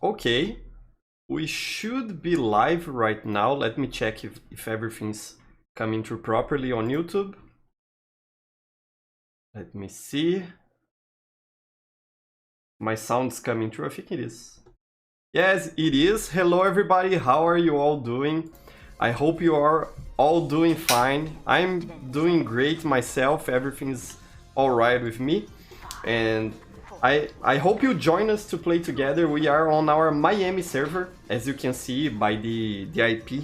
Okay, we should be live right now. Let me check if everything's coming through properly on YouTube. Let me see. My sound's coming through, I think it is. Yes, it is. Hello everybody, how are you all doing? I hope you are all doing fine. I'm doing great myself, everything's alright with me. And I hope you join us to play together. We are on our Miami server, as you can see by the IP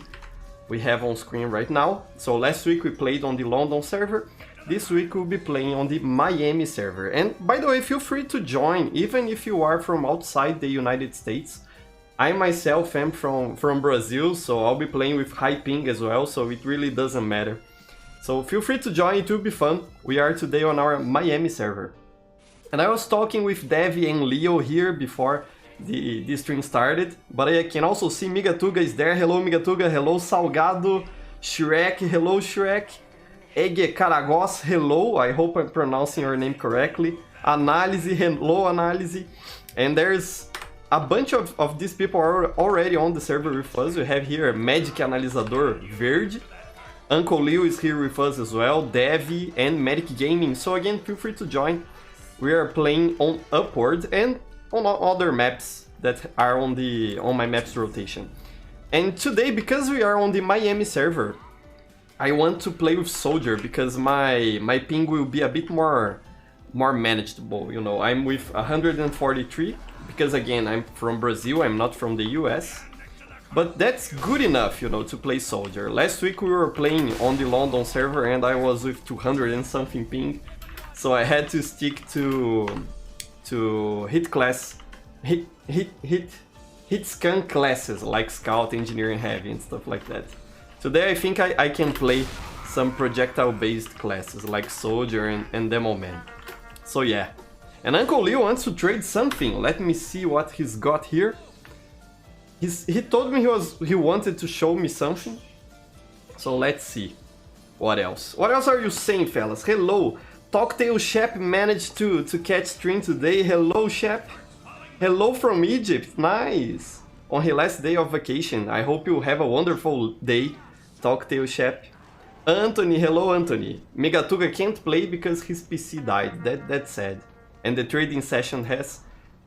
we have on screen right now. So last week we played on the London server. This week we'll be playing on the Miami server. And by the way, feel free to join, even if you are from outside the United States. I myself am from Brazil, so I'll be playing with high ping as well, so it really doesn't matter. So feel free to join, it will be fun. We are today on our Miami server. And I was talking with Devi and Leo here before the stream started, but I can also see Migatuga is there. Hello Migatuga, hello Salgado, Shrek, hello Shrek, Ege Caragos, hello, I hope I'm pronouncing your name correctly. Análise, hello Análise. And there's a bunch of these people are already on the server with us. We have here Magic Analisador Verde, Uncle Leo is here with us as well, Devi and Medic Gaming. So again, feel free to join. We are playing on Upward and on other maps that are on my maps rotation. And today, because we are on the Miami server, I want to play with Soldier because my ping will be a bit more manageable, you know. I'm with 143 because again, I'm from Brazil, I'm not from the US. But that's good enough, you know, to play Soldier. Last week we were playing on the London server and I was with 200 and something ping. So I had to stick to hit scan classes like Scout, Engineering Heavy and stuff like that. Today I think I can play some projectile based classes like Soldier and Demo Man. So yeah. And Uncle Leo wants to trade something. Let me see what he's got here. He told me he wanted to show me something. So let's see. What else? What else are you saying, fellas? Hello. Talktail Shep managed to catch stream today. Hello, Shep. Hello from Egypt. Nice. On his last day of vacation. I hope you have a wonderful day, Talktail Shep. Anthony. Hello, Anthony. Megatuga can't play because his PC died. That's sad. And the trading session has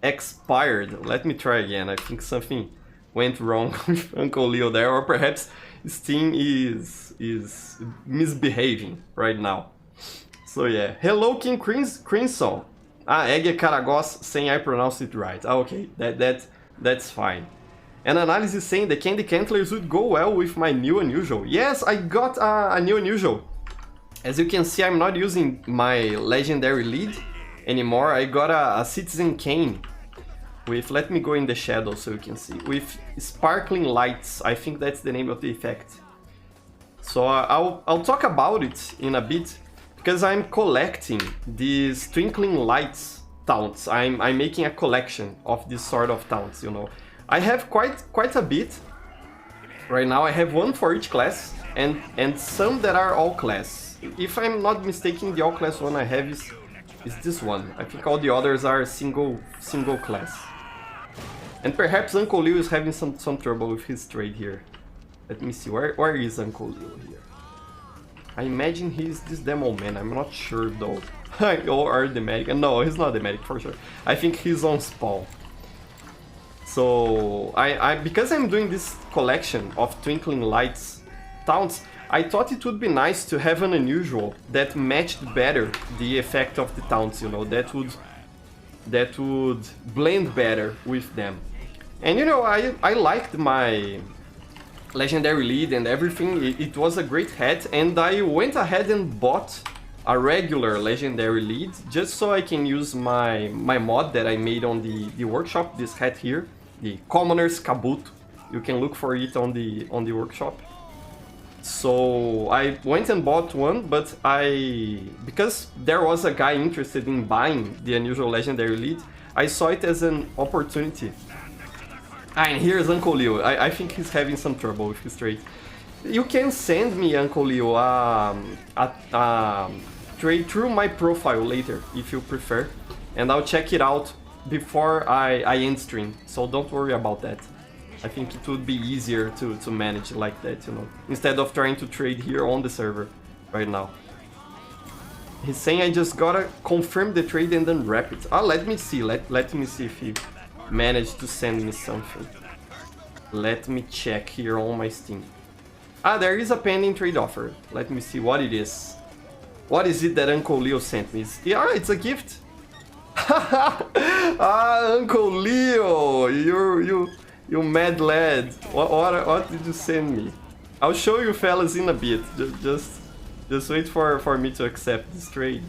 expired. Let me try again. I think something went wrong with Uncle Leo there. Or perhaps Steam is misbehaving right now. So yeah, hello King Crimson. Ege Caragos saying I pronounced it right. Okay, that's fine. And Analysis saying the Candy Cantlers would go well with my new unusual. Yes, I got a new unusual. As you can see, I'm not using my legendary lead anymore. I got a Citizen Kane with, let me go in the shadow so you can see, with sparkling lights. I think that's the name of the effect. So I'll talk about it in a bit. Because I'm collecting these twinkling lights taunts. I'm making a collection of this sort of taunts, you know. I have quite a bit. Right now I have one for each class and some that are all class. If I'm not mistaken, the all class one I have is this one. I think all the others are single class. And perhaps Uncle Leo is having some trouble with his trade here. Let me see, where is Uncle Leo here? I imagine he's this Demo Man, I'm not sure though. Or the medic. No, he's not the medic for sure. I think he's on spawn. So because I'm doing this collection of twinkling lights taunts, I thought it would be nice to have an unusual that matched better the effect of the taunts, you know, that would blend better with them. And you know, I liked my legendary lead and everything. It was a great hat and I went ahead and bought a regular legendary lead just so I can use my mod that I made on the workshop, this hat here, the Commoner's Kabuto. You can look for it on the workshop. So I went and bought one, but because there was a guy interested in buying the unusual legendary lead, I saw it as an opportunity. And here's Uncle Leo. I think he's having some trouble with his trade. You can send me, Uncle Leo, a trade through my profile later, if you prefer. And I'll check it out before I end stream, so don't worry about that. I think it would be easier to manage like that, you know, instead of trying to trade here on the server right now. He's saying I just gotta confirm the trade and then wrap it. Oh, let me see. Let me see if he managed to send me something. Let me check here on my Steam. Ah, there is a pending trade offer. Let me see what it is. What is it that Uncle Leo sent me? Yeah, it's a gift. Ah, Uncle Leo, you mad lad. What did you send me? I'll show you fellas in a bit. Just wait for me to accept this trade.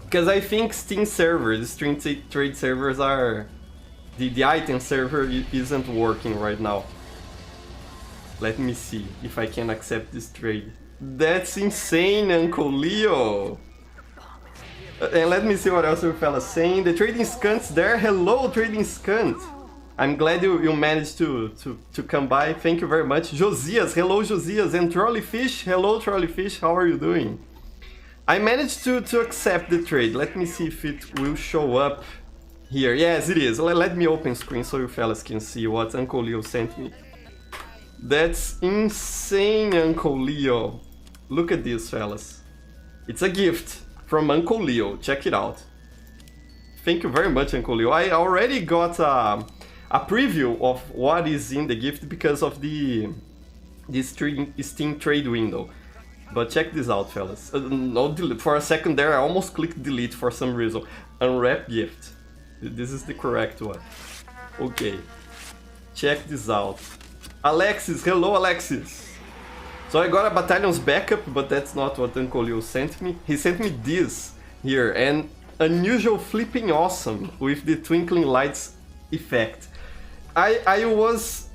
Because I think Steam servers, Steam trade servers are... The item server isn't working right now. Let me see if I can accept this trade. That's insane, Uncle Leo! And let me see what else you fellas saying. The trading scunt's there. Hello, trading scunt! I'm glad you managed to come by. Thank you very much. Josias, hello Josias. And Trolleyfish, hello Trolleyfish, how are you doing? I managed to accept the trade. Let me see if it will show up here. Yes, it is. Let me open screen so you fellas can see what Uncle Leo sent me. That's insane, Uncle Leo. Look at this, fellas. It's a gift from Uncle Leo. Check it out. Thank you very much, Uncle Leo. I already got a preview of what is in the gift because of this Steam trade window. But check this out, fellas. No delete. For a second there, I almost clicked delete for some reason. Unwrap gift. This is the correct one. Okay. Check this out. Alexis, hello Alexis. So I got a battalion's backup, but that's not what Uncle Leo sent me. He sent me this here, an unusual flipping awesome with the twinkling lights effect. I was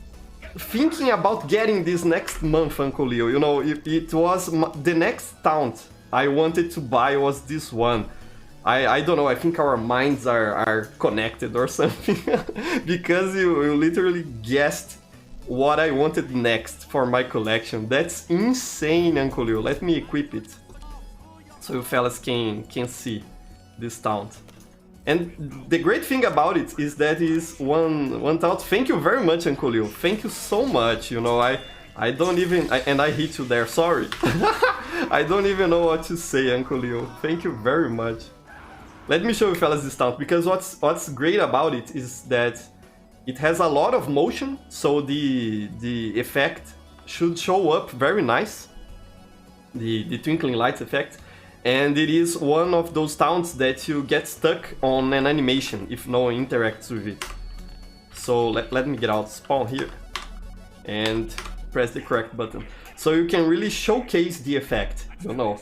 thinking about getting this next month, Uncle Leo. You know, it was the next taunt I wanted to buy was this one. I don't know, I think our minds are connected or something. Because you literally guessed what I wanted next for my collection. That's insane, Uncle Leo. Let me equip it so you fellas can see this taunt. And the great thing about it is that it is one taunt. Thank you very much, Uncle Leo. Thank you so much. You know, I don't even... and I hit you there, sorry. I don't even know what to say, Uncle Leo. Thank you very much. Let me show you fellas this taunt, because what's great about it is that it has a lot of motion, so the effect should show up very nice. The twinkling lights effect. And it is one of those taunts that you get stuck on an animation if no one interacts with it. So let me get out spawn here and press the correct button. So you can really showcase the effect, you know.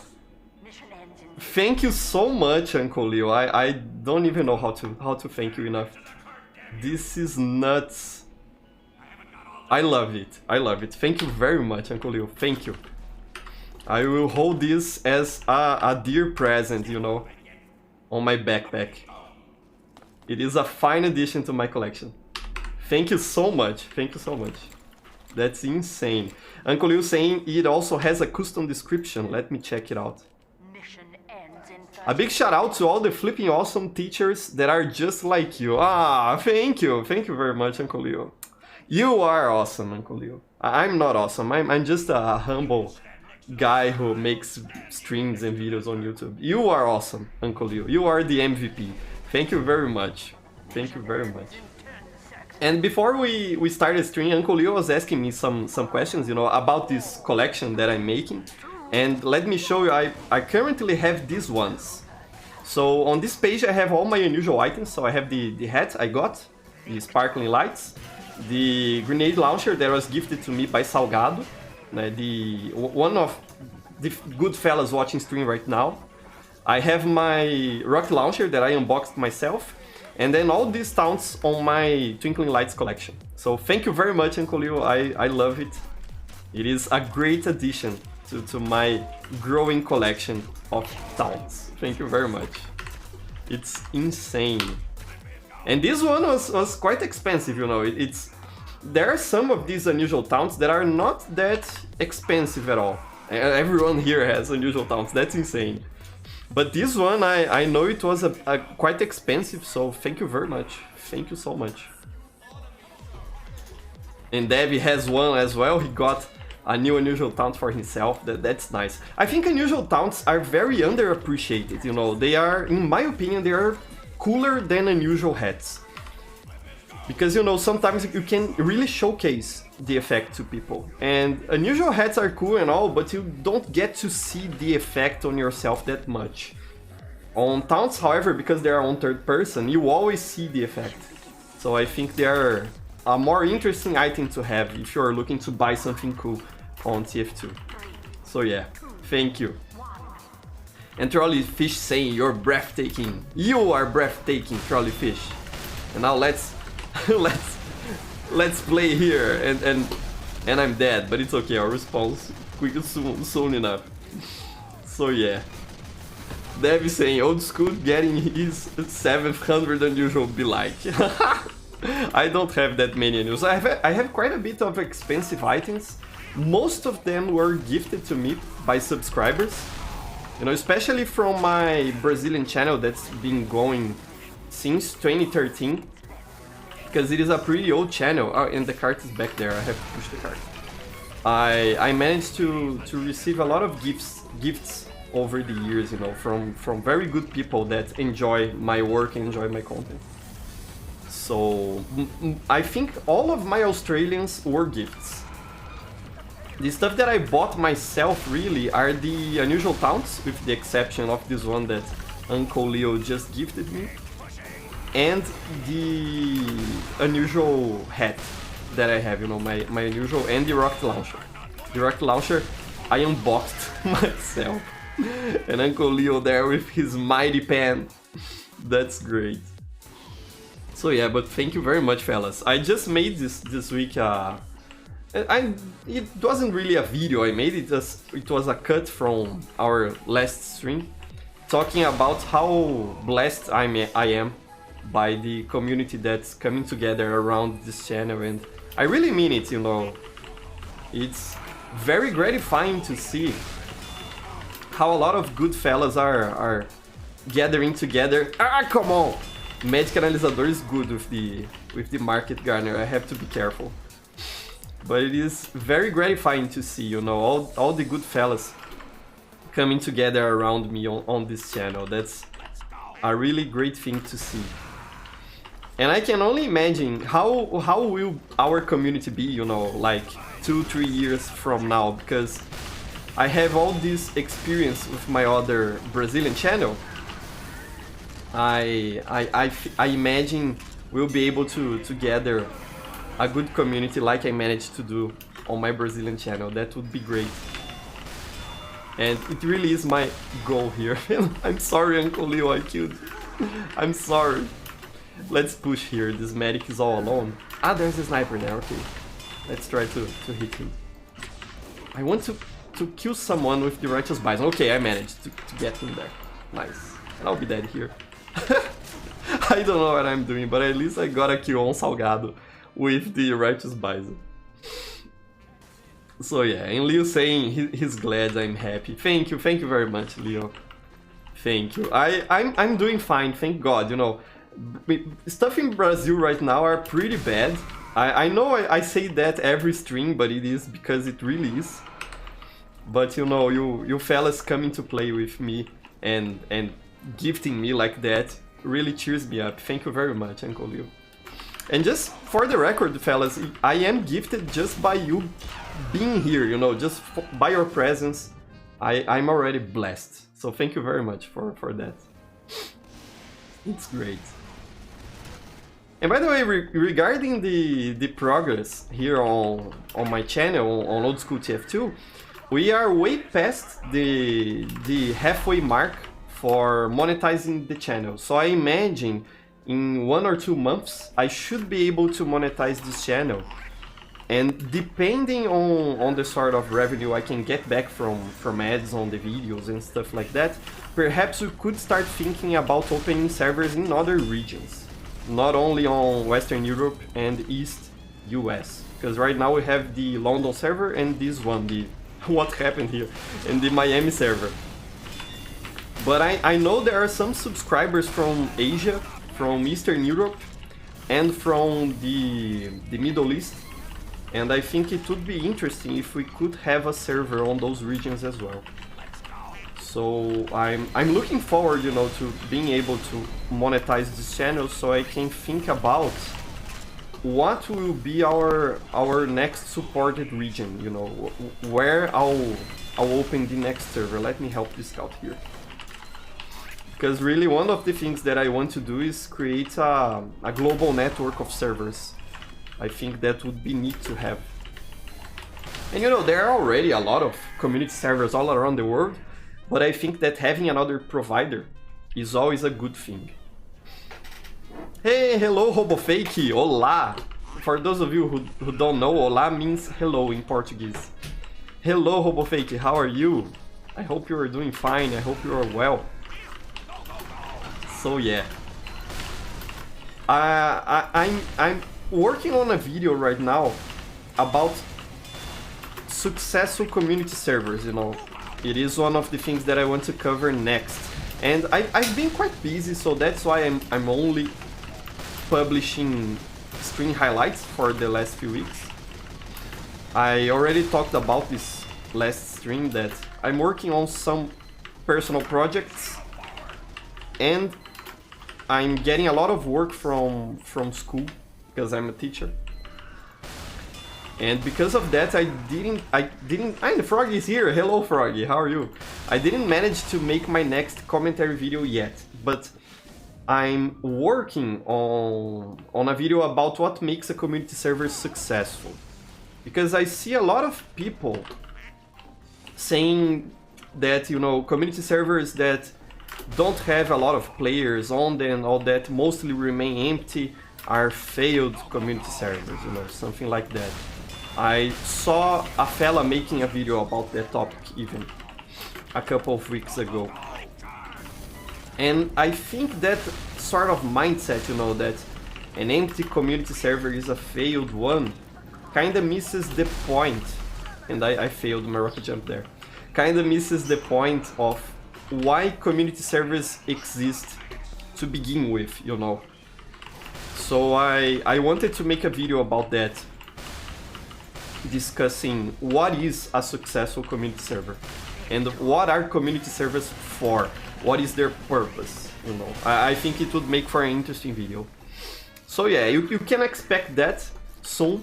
Thank you so much, Uncle Leo. I don't even know how to thank you enough. This is nuts. I love it. I love it. Thank you very much, Uncle Leo. Thank you. I will hold this as a dear present, you know, on my backpack. It is a fine addition to my collection. Thank you so much. Thank you so much. That's insane. Uncle Leo saying it also has a custom description. Let me check it out. A big shout out to all the flipping awesome teachers that are just like you. Ah, thank you. Thank you very much, Uncle Leo. You are awesome, Uncle Leo. I'm not awesome. I'm just a humble guy who makes streams and videos on YouTube. You are awesome, Uncle Leo. You are the MVP. Thank you very much. Thank you very much. And before we started streaming, Uncle Leo was asking me some questions, you know, about this collection that I'm making. And let me show you, I currently have these ones. So on this page I have all my unusual items. So I have the hat I got, the sparkling lights, the grenade launcher that was gifted to me by Salgado, one of the good fellas watching stream right now. I have my rocket launcher that I unboxed myself, and then all these taunts on my Twinkling Lights collection. So thank you very much, Uncle Leo. I love it. It is a great addition to my growing collection of taunts. Thank you very much. It's insane. And this one was quite expensive, you know. There are some of these unusual taunts that are not that expensive at all. Everyone here has unusual taunts, that's insane. But this one, I know it was a quite expensive, so thank you very much. Thank you so much. And Devi has one as well, he got a new unusual taunt for himself, that's nice. I think unusual taunts are very underappreciated, you know, they are, in my opinion, they are cooler than unusual hats. Because, you know, sometimes you can really showcase the effect to people. And unusual hats are cool and all, but you don't get to see the effect on yourself that much. On taunts, however, because they are on third person, you always see the effect. So I think they are a more interesting item to have if you're looking to buy something cool on TF2. So yeah, thank you. And Trolley Fish saying, you're breathtaking. You are breathtaking, Trolley Fish. And now let's play here, and I'm dead, but it's okay, I'll respawn soon enough. So yeah. Dev is saying, old school getting his 700 unusual be like. I don't have that many unusual. I have quite a bit of expensive items. Most of them were gifted to me by subscribers. You know, especially from my Brazilian channel that's been going since 2013. Because it is a pretty old channel. Oh, and the cart is back there, I have to push the cart. I managed to receive a lot of gifts over the years, you know, from very good people that enjoy my work and enjoy my content. So I think all of my Australians were gifts. The stuff that I bought myself really are the unusual taunts, with the exception of this one that Uncle Leo just gifted me. And the unusual hat that I have, you know, my unusual, and the rocket launcher. The rocket launcher I unboxed myself. And Uncle Leo there with his mighty pen. That's great. So yeah, but thank you very much, fellas. I just made this week it wasn't really a video I made, it was a cut from our last stream, talking about how blessed I am by the community that's coming together around this channel, and I really mean it, you know. It's very gratifying to see how a lot of good fellas are gathering together. Ah, come on! Magic Analisador is good with the market garner, I have to be careful. But it is very gratifying to see, you know, all the good fellas coming together around me on this channel. That's a really great thing to see. And I can only imagine how will our community be, you know, like 2-3 years from now, because I have all this experience with my other Brazilian channel. I imagine we'll be able to gather a good community like I managed to do on my Brazilian channel. That would be great. And it really is my goal here. I'm sorry, Uncle Leo, I killed you. I'm sorry. Let's push here. This medic is all alone. Ah, there's a sniper there. Okay. Let's try to hit him. I want to kill someone with the Righteous Bison. Okay, I managed to get him there. Nice. And I'll be dead here. I don't know what I'm doing, but at least I got a kill on Salgado with the Righteous Bison. So yeah, and Leo saying he's glad I'm happy. Thank you very much, Leo. Thank you. I'm doing fine, thank God, you know. Stuff in Brazil right now are pretty bad. I know I say that every stream, but it is because it really is. But you know, you fellas coming to play with me and gifting me like that really cheers me up. Thank you very much, Uncle Leo. And just for the record, fellas, I am gifted just by you being here, you know, just by your presence. I'm already blessed. So thank you very much for that. It's great. And by the way, regarding the progress here on my channel, on Old School TF2, we are way past the halfway mark for monetizing the channel. So I imagine in 1 or 2 months, I should be able to monetize this channel. And depending on the sort of revenue I can get back from ads on the videos and stuff like that, perhaps we could start thinking about opening servers in other regions. Not only on Western Europe and East US. Because right now we have the London server and this one, the what happened here in the Miami server. But I know there are some subscribers from Asia, from Eastern Europe, and from the Middle East. And I think it would be interesting if we could have a server on those regions as well. So I'm looking forward, you know, to being able to monetize this channel, so I can think about what will be our next supported region, you know, where I'll open the next server. Let me help this scout here. Because really one of the things that I want to do is create a global network of servers. I think that would be neat to have. And you know, there are already a lot of community servers all around the world, but I think that having another provider is always a good thing. Hey, hello RoboFake, olá! For those of you who don't know, olá means hello in Portuguese. Hello RoboFake, how are you? I hope you are doing fine, I hope you are well. So yeah, I'm working on a video right now about successful community servers, you know. It is one of the things that I want to cover next. And I've been quite busy, so that's why I'm only publishing screen highlights for the last few weeks. I already talked about this last stream that I'm working on some personal projects, and I'm getting a lot of work from school because I'm a teacher. And because of that, I didn't. The Froggy is here. Hello, Froggy. How are you? I didn't manage to make my next commentary video yet, but I'm working on a video about what makes a community server successful. Because I see a lot of people saying that, you know, community servers that don't have a lot of players on them, or that mostly remain empty, are failed community servers, you know, something like that. I saw a fella making a video about that topic even a couple of weeks ago. And I think that sort of mindset, you know, that an empty community server is a failed one, kinda misses the point, and I failed my rocket jump there, kinda misses the point of why community servers exist to begin with, you know. So I wanted to make a video about that, discussing what is a successful community server and what are community servers for, what is their purpose, you know. I think it would make for an interesting video. So yeah, you can expect that soon,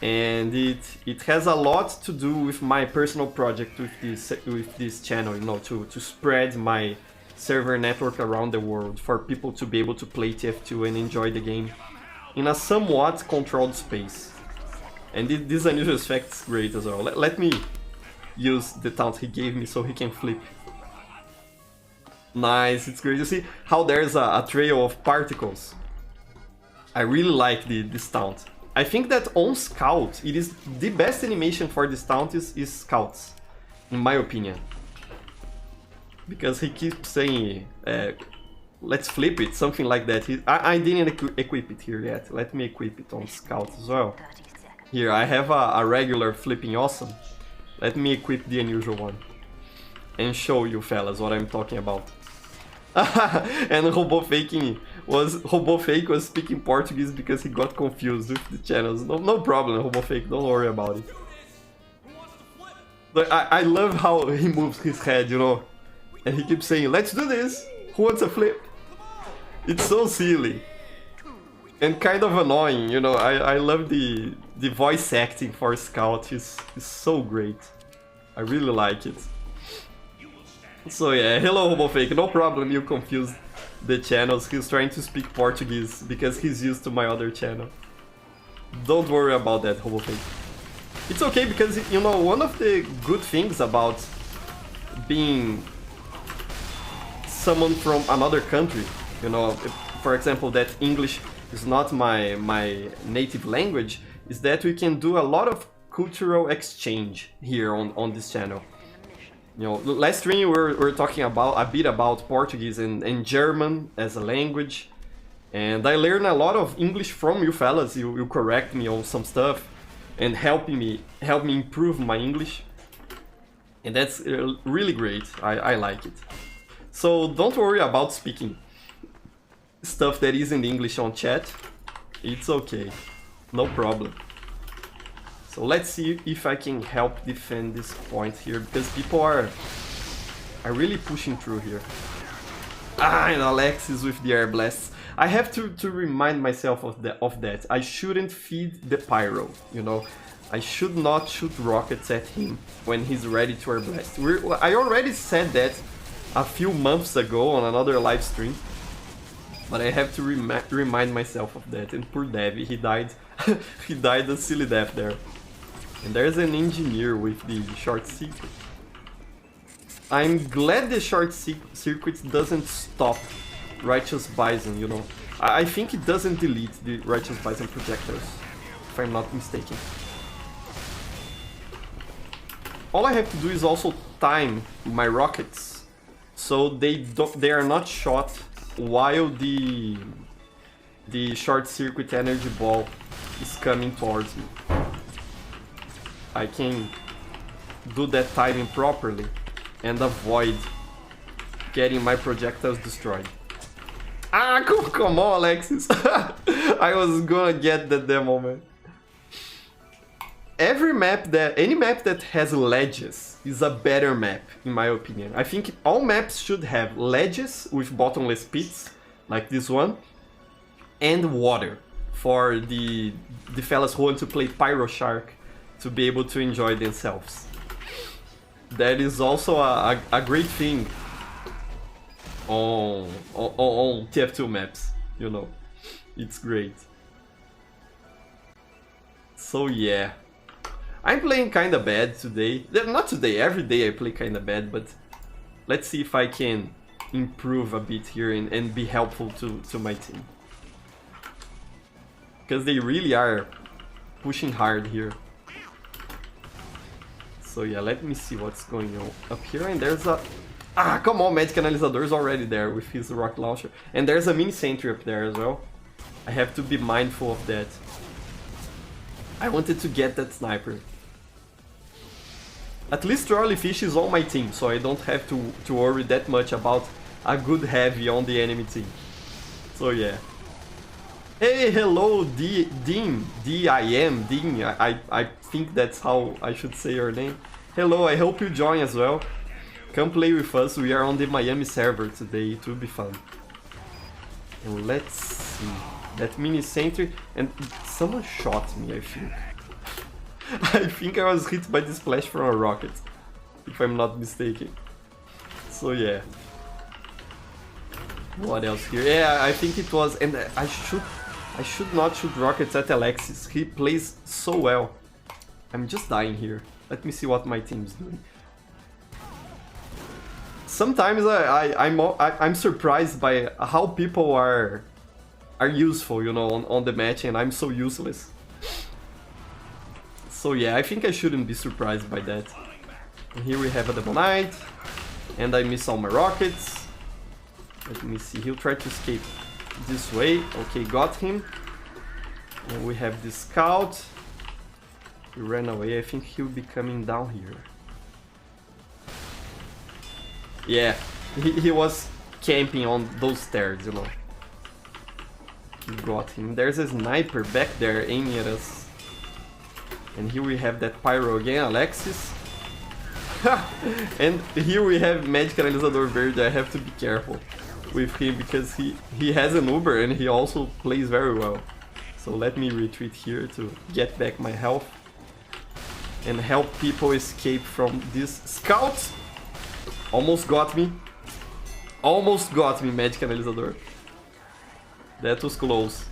and it has a lot to do with my personal project with this channel, you know, to spread my server network around the world for people to be able to play TF2 and enjoy the game in a somewhat controlled space. And this unusual effect is great as well. Let me use the taunt he gave me so he can flip. Nice, it's great. You see how there's a trail of particles? I really like this taunt. I think that on Scout, it is the best animation for this taunt is Scouts, in my opinion. Because he keeps saying, let's flip it, something like that. I didn't equip it here yet. Let me equip it on Scout as well. Here, I have a regular flipping awesome. Let me equip the unusual one and show you fellas what I'm talking about. And RoboFake was speaking Portuguese because he got confused with the channels. No problem, RoboFake, don't worry about it. But I love how he moves his head, you know, and he keeps saying, let's do this, who wants a flip? It's so silly and kind of annoying, you know. I love the voice acting for Scout, is so great. I really like it. So yeah, hello RoboFake, no problem you confused the channels. He's trying to speak Portuguese because he's used to my other channel. Don't worry about that, RoboFake. It's okay because, you know, one of the good things about being someone from another country, you know, for example, that English is not my native language, is that we can do a lot of cultural exchange here on this channel. You know, last stream we were talking a bit about Portuguese and German as a language, and I learned a lot of English from you fellas. You correct me on some stuff and help me improve my English. And that's really great. I like it. So don't worry about speaking stuff that isn't English on chat. It's okay. No problem. So let's see if I can help defend this point here, because people are really pushing through here. Ah, and Alexis with the air blasts. I have to remind myself of that. I shouldn't feed the pyro, you know. I should not shoot rockets at him when he's ready to air blast. I already said that a few months ago on another live stream, but I have to remind myself of that. And poor Devi, he died. He died a silly death there. And there's an engineer with the short circuit. I'm glad the short circuit doesn't stop Righteous Bison, you know. I think it doesn't delete the Righteous Bison projectors, if I'm not mistaken. All I have to do is also time my rockets so they are not shot while the short circuit energy ball is coming towards me. I can do that timing properly and avoid getting my projectiles destroyed. Ah, come on, Alexis! I was gonna get that demo, man. Any map that has ledges is a better map, in my opinion. I think all maps should have ledges with bottomless pits, like this one, and water for the fellas who want to play Pyro Shark to be able to enjoy themselves. That is also a great thing on TF2 maps, you know. It's great. So yeah. I'm playing kinda bad today. Not today, every day I play kinda bad, but let's see if I can improve a bit here and be helpful to my team. Because they really are pushing hard here. So yeah, let me see what's going on up here. And there's a... Ah, come on, Magic Analyzador is already there with his rocket launcher. And there's a mini sentry up there as well. I have to be mindful of that. I wanted to get that sniper. At least Trolleyfish is on my team, so I don't have to worry that much about a good heavy on the enemy team. So yeah. Hey, hello, Dean. D-I-M, Dean. I think that's how I should say your name. Hello, I hope you join as well. Come play with us, we are on the Miami server today, it will be fun. And let's see, that mini sentry, and someone shot me, I think. I think I was hit by the splash from a rocket, if I'm not mistaken. So yeah. What else here? Yeah, I think it was, and I should not shoot rockets at Alexis, he plays so well. I'm just dying here. Let me see what my team's doing. Sometimes I'm surprised by how people are useful, you know, on the match, and I'm so useless. So yeah, I think I shouldn't be surprised by that. And here we have a Double Knight, and I miss all my rockets. Let me see, he'll try to escape this way. Okay, got him. And we have the scout. He ran away, I think he'll be coming down here. Yeah, he was camping on those stairs, you know. We got him. There's a sniper back there aiming at us. And here we have that pyro again, Alexis. And here we have Magic Analyzador Verde. I have to be careful with him because he has an Uber and he also plays very well. So let me retreat here to get back my health and help people escape from this scout. Almost got me. Almost got me, Magic Analyzador. That was close.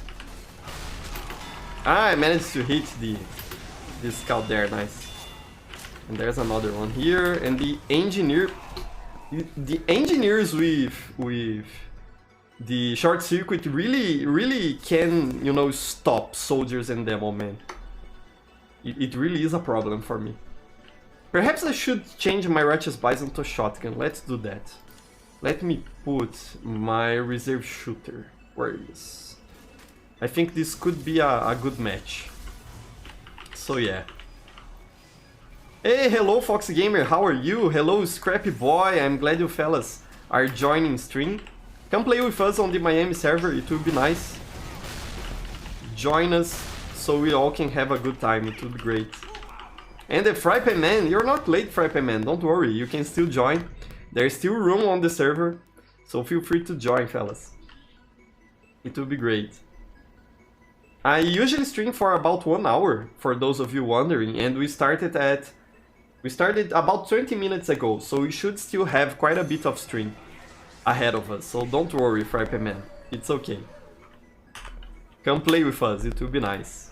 Ah, I managed to hit the scout there, nice. And there's another one here, and the engineers with the short circuit really can, you know, stop soldiers and demo, man. It really is a problem for me. Perhaps I should change my Righteous Bison to shotgun. Let's do that. Let me put my reserve shooter. Where is? I think this could be a good match. So yeah. Hey, hello Fox Gamer, how are you? Hello Scrappy Boy, I'm glad you fellas are joining stream. Come play with us on the Miami server, it will be nice. Join us so we all can have a good time, it will be great. And the Frypan Man, you're not late Frypan Man, don't worry, you can still join. There's still room on the server, so feel free to join fellas. It will be great. I usually stream for about 1 hour, for those of you wondering, and we started about 20 minutes ago, so we should still have quite a bit of stream ahead of us, so don't worry, Frypan Man, it's okay. Come play with us, it will be nice.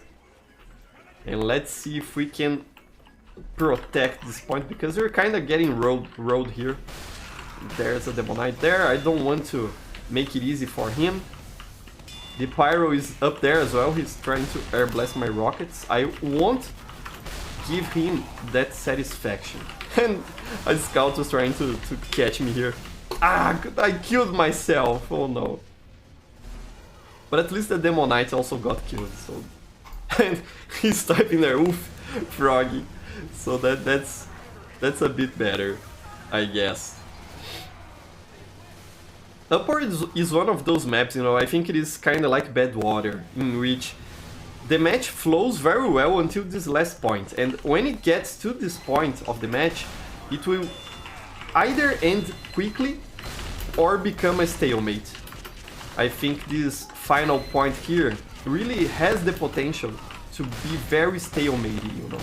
And let's see if we can protect this point, because we're kind of getting rolled here. There's a Demon Knight there, I don't want to make it easy for him. The Pyro is up there as well, he's trying to air blast my rockets. I won't give him that satisfaction. And a scout was trying to catch me here. Ah, I killed myself, oh no. But at least the Demon Knight also got killed, so... And he's typing there, oof, froggy. So that's a bit better, I guess. Upward is one of those maps, you know, I think it is kind of like Badwater, in which the match flows very well until this last point, and when it gets to this point of the match, it will either end quickly or become a stalemate. I think this final point here really has the potential to be very stalematy, you know.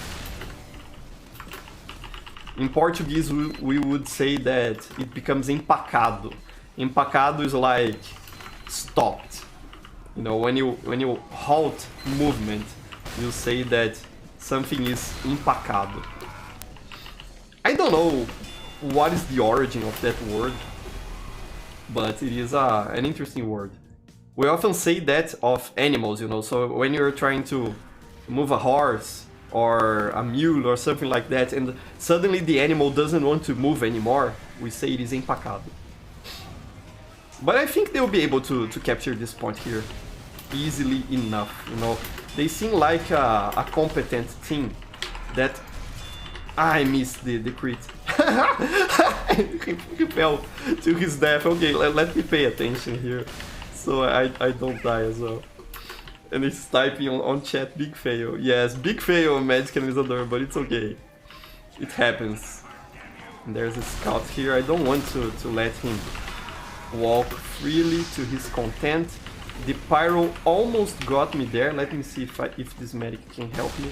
In Portuguese we would say that it becomes empacado. Empacado is like stopped. You know, when you halt movement, you say that something is empacado. I don't know what is the origin of that word, but it is an interesting word. We often say that of animals, you know, so when you're trying to move a horse or a mule or something like that, and suddenly the animal doesn't want to move anymore, we say it is empacado. But I think they'll be able to capture this point here easily enough, you know. They seem like a competent team that... I missed the crit. He fell to his death. Okay, let me pay attention here, so I don't die as well. And he's typing on chat, big fail. Yes, big fail on Magic Analyzador, but it's okay. It happens. And there's a scout here. I don't want to let him walk freely to his content. The Pyro almost got me there. Let me see if this medic can help me,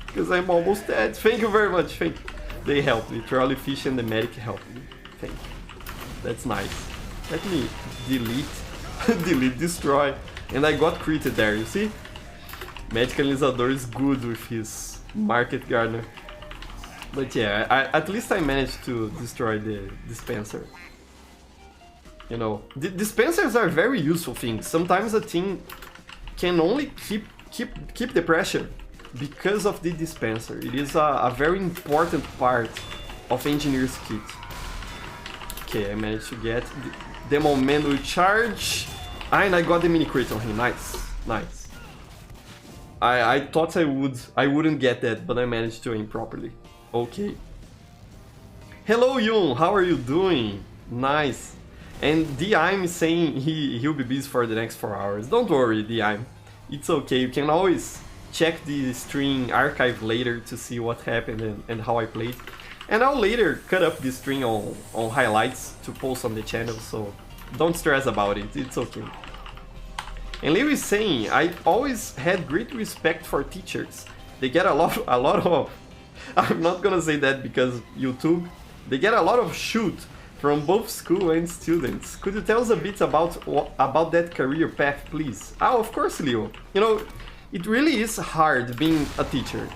because I'm almost dead. Thank you very much. Thank you. They helped me. Trolleyfish and the medic helped me. Thank you. That's nice. Let me delete, destroy. And I got critted there, you see? Magic Analyzador is good with his Market Gardener. But yeah, at least I managed to destroy the dispenser. You know, the dispensers are very useful things. Sometimes a team can only keep the pressure because of the dispenser. It is a very important part of Engineer's kit. Okay, I managed to get the momentum charge. And I got the mini crit on him. Nice, nice. I thought I wouldn't get that, but I managed to aim properly. Okay. Hello Yun, how are you doing? Nice. And Dime is saying he'll be busy for the next 4 hours. Don't worry, Dime. It's okay. You can always check the stream archive later to see what happened and how I played. And I'll later cut up the stream on highlights to post on the channel, so don't stress about it. It's okay. And Leo is saying, I always had great respect for teachers. They get a lot of I'm not gonna say that because YouTube. They get a lot of shoot from both school and students. Could you tell us a bit about that career path, please? Ah, of course, Leo. You know, it really is hard being a teacher.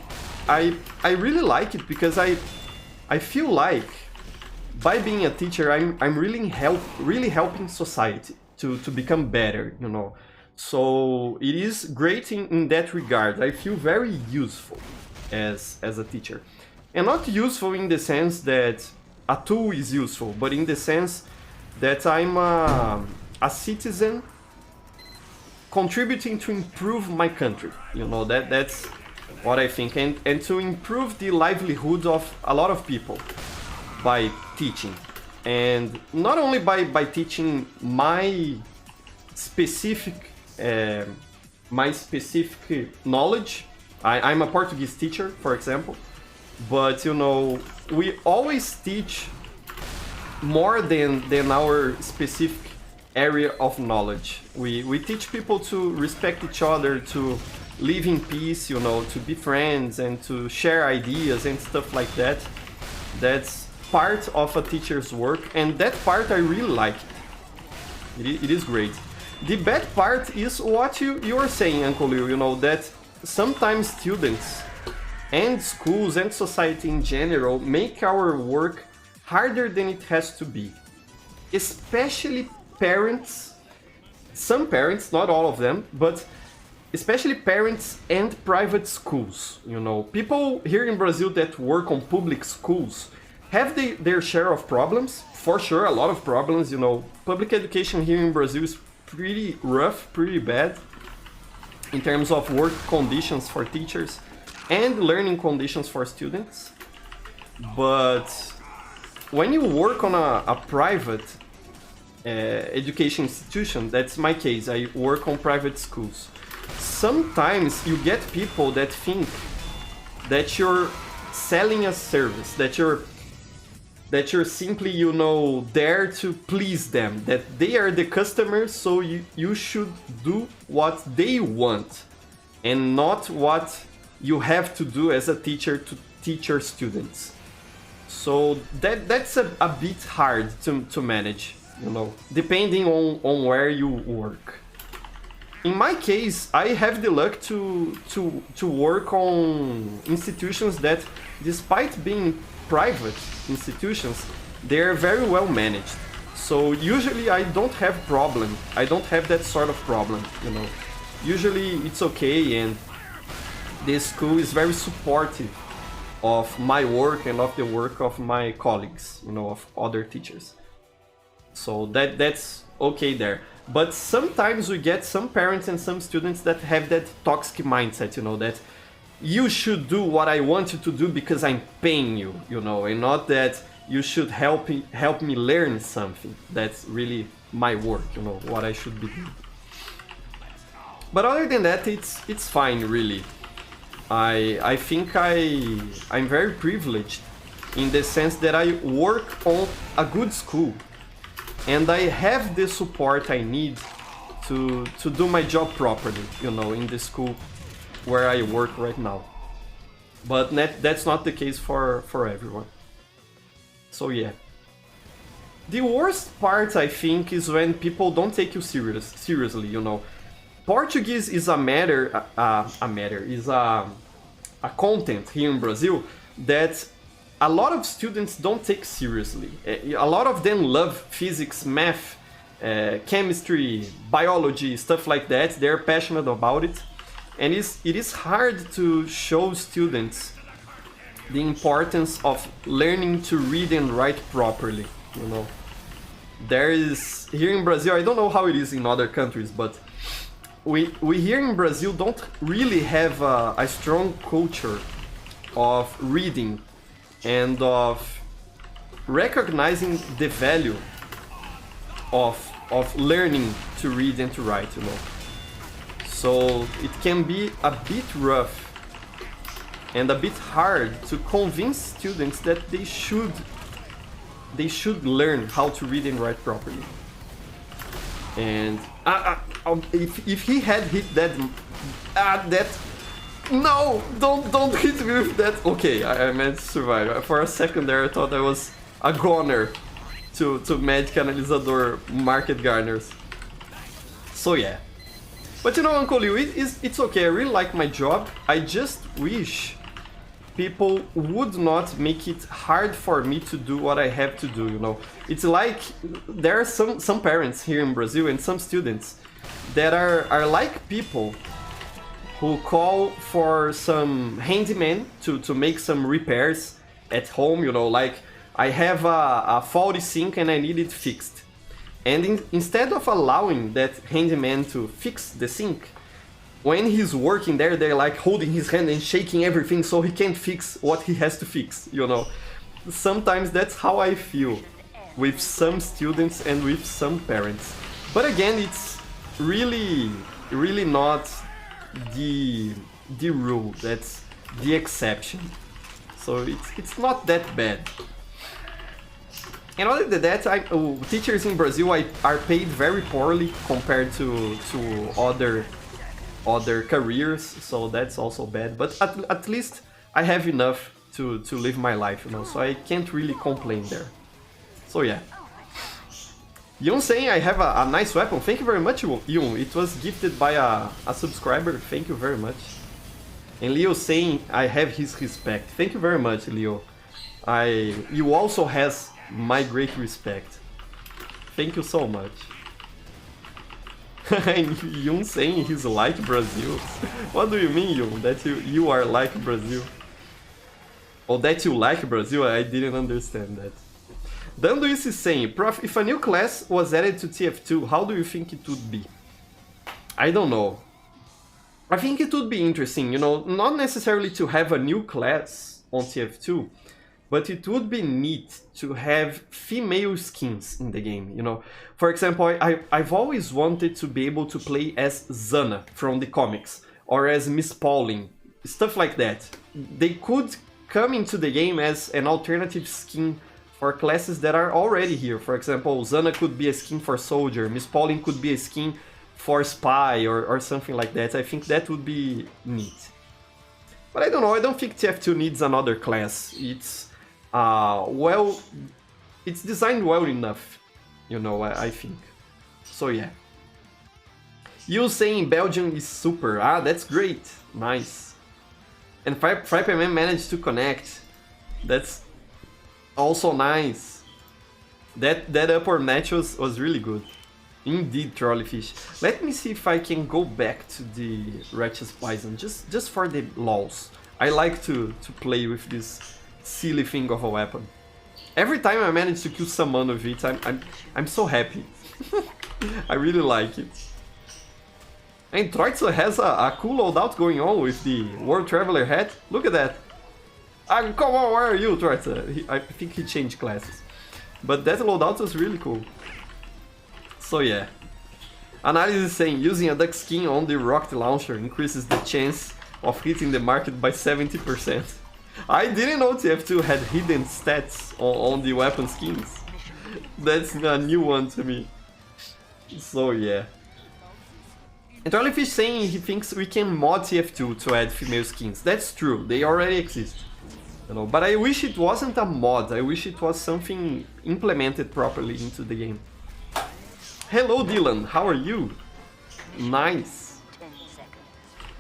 I really like it because I feel like by being a teacher, I'm really helping society to become better, you know. So it is great in that regard. I feel very useful as a teacher. And not useful in the sense that a tool is useful, but in the sense that I'm a citizen contributing to improve my country. You know, that's what I think, and to improve the livelihood of a lot of people by teaching. And not only by teaching my specific knowledge. I'm a Portuguese teacher, for example, but you know, we always teach more than our specific area of knowledge. We teach people to respect each other, to live in peace, you know, to be friends and to share ideas and stuff like that. That's part of a teacher's work, and that part I really like. It is great. The bad part is what you are saying, Uncle Liu, you know, that sometimes students and schools and society in general make our work harder than it has to be. Especially parents, some parents, not all of them, but especially parents and private schools. You know, people here in Brazil that work on public schools have their share of problems, for sure, a lot of problems. You know, public education here in Brazil is pretty rough, pretty bad in terms of work conditions for teachers and learning conditions for students. But when you work on a private education institution, that's my case, I work on private schools. Sometimes you get people that think that you're selling a service, that you're simply, you know, there to please them, that they are the customers, so you should do what they want and not what you have to do as a teacher to teach your students. So that's a bit hard to manage, you know, depending on where you work. In my case, I have the luck to work on institutions that, despite being private institutions, they're very well managed. So usually I don't have problem. I don't have that sort of problem, you know. Usually it's okay, and the school is very supportive of my work and of the work of my colleagues, you know, of other teachers. So that's okay there. But sometimes we get some parents and some students that have that toxic mindset, you know, that you should do what I want you to do because I'm paying you, you know, and not that you should help me learn something. That's really my work, you know, what I should be doing. But other than that, it's fine, really. I think I'm very privileged in the sense that I work on a good school and I have the support I need to do my job properly, you know, in the school where I work right now. But that's not the case for everyone. So yeah. The worst part, I think, is when people don't take you seriously, you know. Portuguese is a content here in Brazil that a lot of students don't take seriously. A lot of them love physics, math, chemistry, biology, stuff like that. They're passionate about it. And it is hard to show students the importance of learning to read and write properly, you know. There is, here in Brazil, I don't know how it is in other countries, but we here in Brazil don't really have a strong culture of reading and of recognizing the value of learning to read and to write, you know. So it can be a bit rough and a bit hard to convince students that they should learn how to read and write properly. And if he had hit that no, don't hit me with that. Okay, I meant to survive. For a second there, I thought I was a goner to Magic Analisador market garners. So yeah. But you know, Uncle Liu, it's okay. I really like my job. I just wish people would not make it hard for me to do what I have to do, you know. It's like there are some parents here in Brazil and some students that are like people who call for some handyman to make some repairs at home, you know, like I have a faulty sink and I need it fixed. And instead of allowing that handyman to fix the sink, when he's working there, they're like holding his hand and shaking everything so he can't fix what he has to fix, you know. Sometimes that's how I feel with some students and with some parents. But again, it's really not the rule, that's the exception. So it's not that bad. And other than that, teachers in Brazil are paid very poorly compared to other careers, so that's also bad. But at least I have enough to live my life, you know, so I can't really complain there. So yeah. Yun saying I have a nice weapon. Thank you very much, Yun. It was gifted by a subscriber. Thank you very much. And Leo saying I have his respect. Thank you very much, Leo. You also has my great respect. Thank you so much. And Yun saying he's like Brazil. What do you mean, Yun? That you are like Brazil? Or that you like Brazil? I didn't understand that. Danduis is saying, Prof, if a new class was added to TF2, how do you think it would be? I don't know. I think it would be interesting, you know, not necessarily to have a new class on TF2, but it would be neat to have female skins in the game, you know. For example, I've always wanted to be able to play as Zana from the comics, or as Miss Pauling, stuff like that. They could come into the game as an alternative skin for classes that are already here. For example, Zana could be a skin for Soldier, Miss Pauling could be a skin for Spy, or something like that. I think that would be neat. But I don't know, I don't think TF2 needs another class. It's, well, it's designed well enough, you know, I think. So yeah. You saying Belgium is super. Ah, that's great. Nice. And FryPM managed to connect. That's also nice. That upper match was really good. Indeed, Trolleyfish. Let me see if I can go back to the Righteous Bison, just for the lols. I like to play with this silly thing of a weapon. Every time I manage to kill someone with it, I'm so happy. I really like it. And Troitzo has a cool loadout going on with the World Traveler hat. Look at that. Come on, where are you, Troitzo? I think he changed classes. But that loadout was really cool. So yeah. Analysis is saying using a duck skin on the rocket launcher increases the chance of hitting the market by 70%. I didn't know TF2 had hidden stats on the weapon skins. That's a new one to me. So yeah. And Trolleyfish saying he thinks we can mod TF2 to add female skins. That's true, they already exist. You know, but I wish it wasn't a mod, I wish it was something implemented properly into the game. Hello Dylan, how are you? Nice.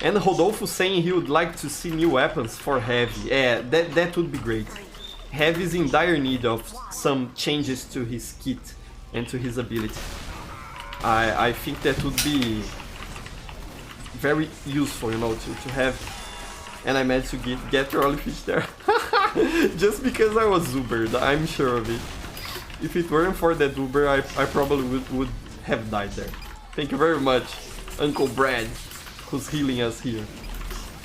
And Rodolfo saying he would like to see new weapons for Heavy. Yeah, that would be great. Heavy is in dire need of some changes to his kit and to his ability. I think that would be very useful, you know, to have. And I managed to get Trolleyfish there. Just because I was Ubered, I'm sure of it. If it weren't for that Uber, I probably would have died there. Thank you very much, Uncle Brad, who's healing us here.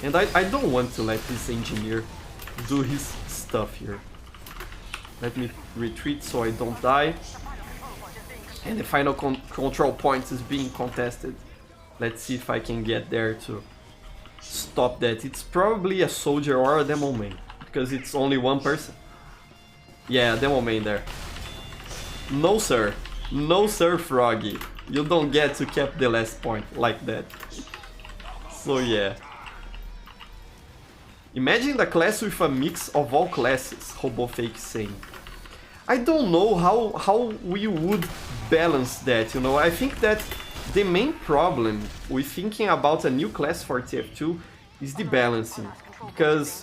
And I don't want to let this engineer do his stuff here. Let me retreat so I don't die. And the final control point is being contested. Let's see if I can get there to stop that. It's probably a soldier or a demo main, because it's only one person. Yeah, demo main there. No sir. No sir, Froggy. You don't get to cap the last point like that. So yeah. Imagine the class with a mix of all classes, RoboFake saying. I don't know how we would balance that, you know. I think that the main problem with thinking about a new class for TF2 is the balancing. Because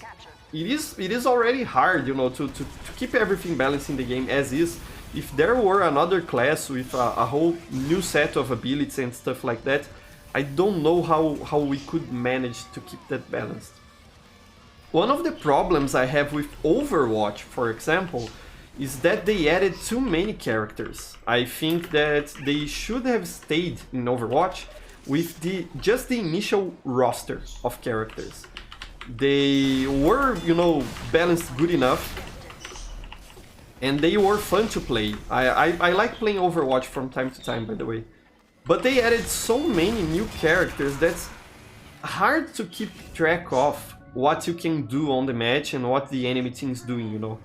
it is already hard, you know, to keep everything balanced in the game as is. If there were another class with a whole new set of abilities and stuff like that, I don't know how we could manage to keep that balanced. One of the problems I have with Overwatch, for example, is that they added too many characters. I think that they should have stayed in Overwatch with just the initial roster of characters. They were, you know, balanced good enough, and they were fun to play. I like playing Overwatch from time to time, by the way. But they added so many new characters that's hard to keep track of what you can do on the match and what the enemy team's doing, you know.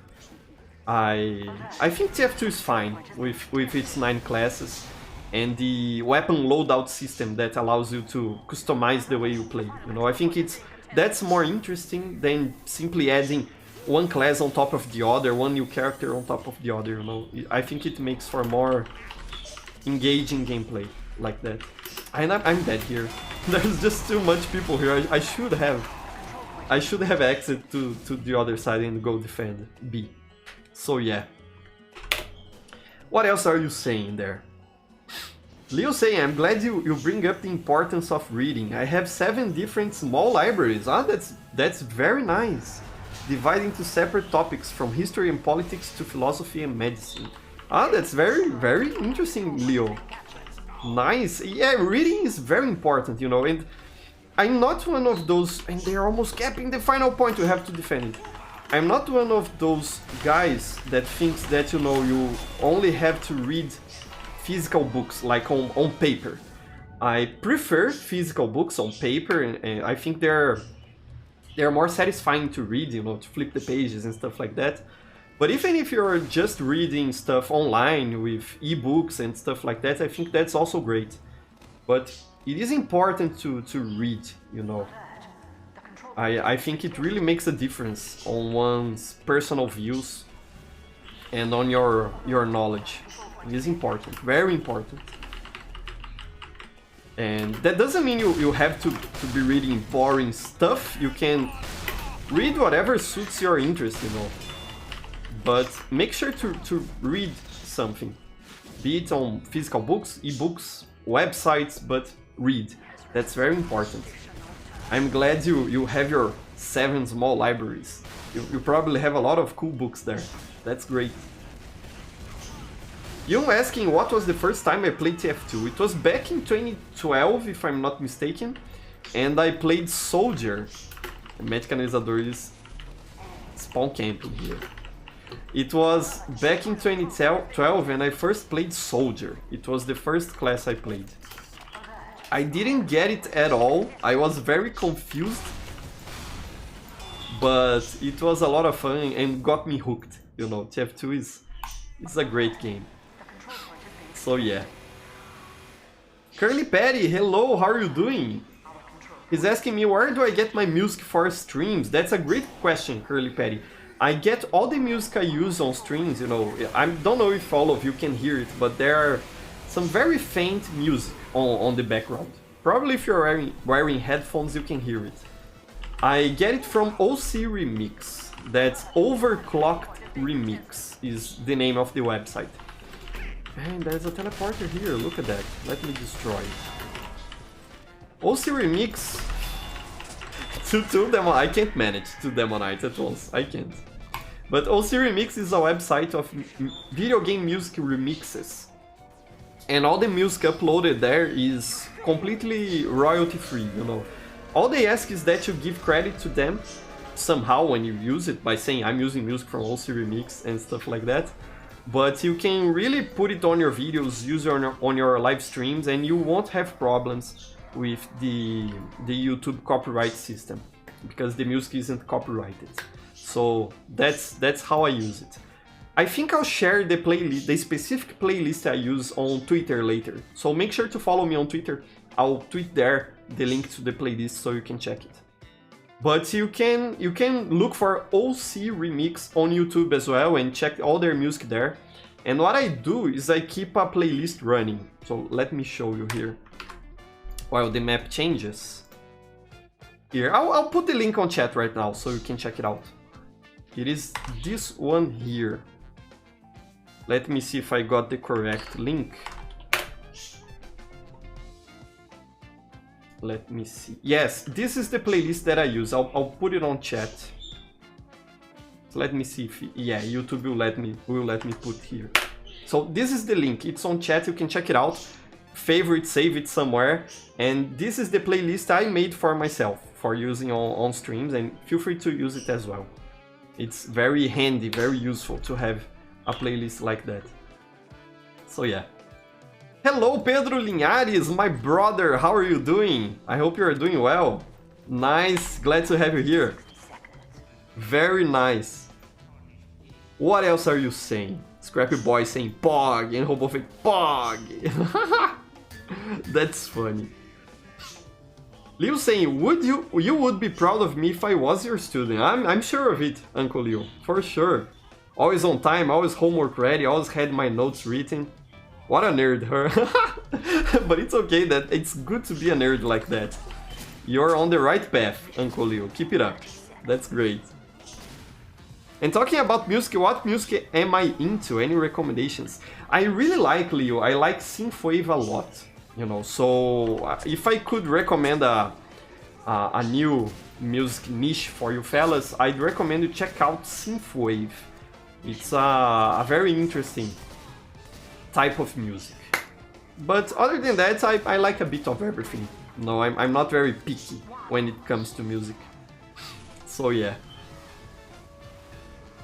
I think TF2 is fine with its 9 classes and the weapon loadout system that allows you to customize the way you play. You know, I think that's more interesting than simply adding one class on top of the other, one new character on top of the other, you know. I think it makes for more engaging gameplay like that. I'm dead here. There's just too much people here. I should have exit to the other side and go defend B. So yeah. What else are you saying there? Leo saying, I'm glad you bring up the importance of reading. I have 7 different small libraries. Ah, that's very nice. Divided into separate topics from history and politics to philosophy and medicine. Ah, that's very interesting, Leo. Nice. Yeah, reading is very important, you know, and I'm not one of those, and they're almost capping the final point, you have to defend it. I'm not one of those guys that thinks that, you know, you only have to read physical books, like on paper. I prefer physical books on paper, and I think they're more satisfying to read, you know, to flip the pages and stuff like that. But even if you're just reading stuff online with ebooks and stuff like that, I think that's also great. But it is important to read, you know. I think it really makes a difference on one's personal views and on your knowledge. It is important, very important. And that doesn't mean you have to be reading boring stuff. You can read whatever suits your interest, you know. But make sure to read something. Be it on physical books, ebooks, websites, but read. That's very important. I'm glad you have your 7 small libraries. You probably have a lot of cool books there. That's great. You're asking what was the first time I played TF2. It was back in 2012, if I'm not mistaken, and I played Soldier. The Mecanizador is spawn camping here. It was back in 2012 and I first played Soldier. It was the first class I played. I didn't get it at all. I was very confused, but it was a lot of fun and got me hooked. You know, TF2 is a great game. So yeah. Curly Patty, hello, how are you doing? He's asking me where do I get my music for streams? That's a great question, Curly Patty. I get all the music I use on streams, you know. I don't know if all of you can hear it, but there are some very faint music on the background. Probably if you're wearing headphones, you can hear it. I get it from OC Remix. That's Overclocked Remix is the name of the website. And there's a teleporter here, look at that. Let me destroy it. OC Remix... I can't manage to demonize at once, I can't. But OC Remix is a website of video game music remixes. And all the music uploaded there is completely royalty free, you know. All they ask is that you give credit to them somehow when you use it by saying I'm using music from OC Remix and stuff like that. But you can really put it on your videos, use it on your live streams, and you won't have problems with the YouTube copyright system because the music isn't copyrighted. So that's how I use it. I think I'll share the playlist, the specific playlist I use on Twitter later. So make sure to follow me on Twitter. I'll tweet there the link to the playlist so you can check it. But you can look for OC Remix on YouTube as well and check all their music there. And what I do is I keep a playlist running. So let me show you here. While the map changes. Here, I'll put the link on chat right now so you can check it out. It is this one here. Let me see if I got the correct link. Let me see. Yes, this is the playlist that I use. I'll put it on chat. Let me see if YouTube will let me put here. So this is the link. It's on chat. You can check it out. favorite, save it somewhere. And this is the playlist I made for myself for using on streams, and feel free to use it as well. It's very handy, very useful to have a playlist like that. So yeah. Hello Pedro Linhares, my brother, how are you doing? I hope you are doing well. Nice, glad to have you here. Very nice. What else are you saying? Scrappy Boy saying Pog and Robofake Pog. That's funny. Liu saying, you would be proud of me if I was your student. I'm sure of it, Uncle Liu, for sure. Always on time, always homework ready, always had my notes written. What a nerd, huh? But it's okay, that it's good to be a nerd like that. You're on the right path, Uncle Liu. Keep it up. That's great. And talking about music, what music am I into? Any recommendations? I really like, Leo, I like synthwave a lot, you know, so if I could recommend a new music niche for you fellas, I'd recommend you check out synthwave. It's a very interesting type of music. But other than that, I like a bit of everything. No, I'm not very picky when it comes to music. So yeah.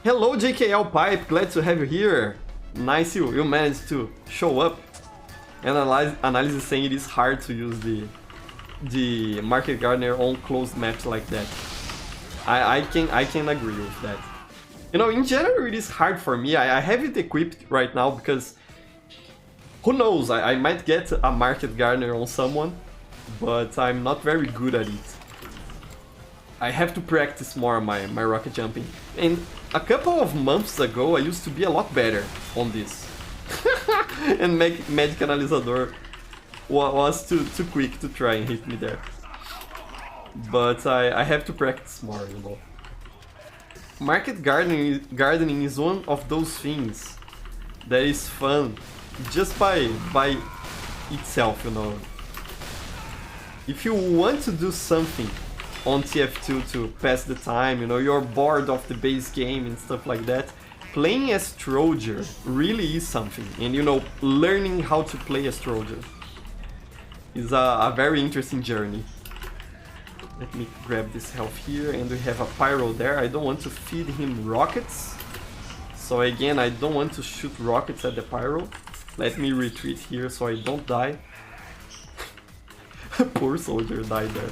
Hello JKL Pipe, glad to have you here. Nice you managed to show up. And analysis saying it is hard to use the Market Gardener on closed maps like that. I can agree with that. You know, in general it is hard for me. I have it equipped right now because who knows, I might get a Market Gardener on someone, but I'm not very good at it. I have to practice more my rocket jumping. And a couple of months ago I used to be a lot better on this. And Magic Analizador was too quick to try and hit me there. But I have to practice more, you know. Market gardening is one of those things that is fun just by itself, you know. If you want to do something on TF2 to pass the time, you know, you're bored of the base game and stuff like that, playing Astrologer really is something. And you know, learning how to play Astrologer is a very interesting journey. Let me grab this health here, and we have a Pyro there. I don't want to feed him rockets. So again, I don't want to shoot rockets at the Pyro. Let me retreat here so I don't die. Poor soldier died there.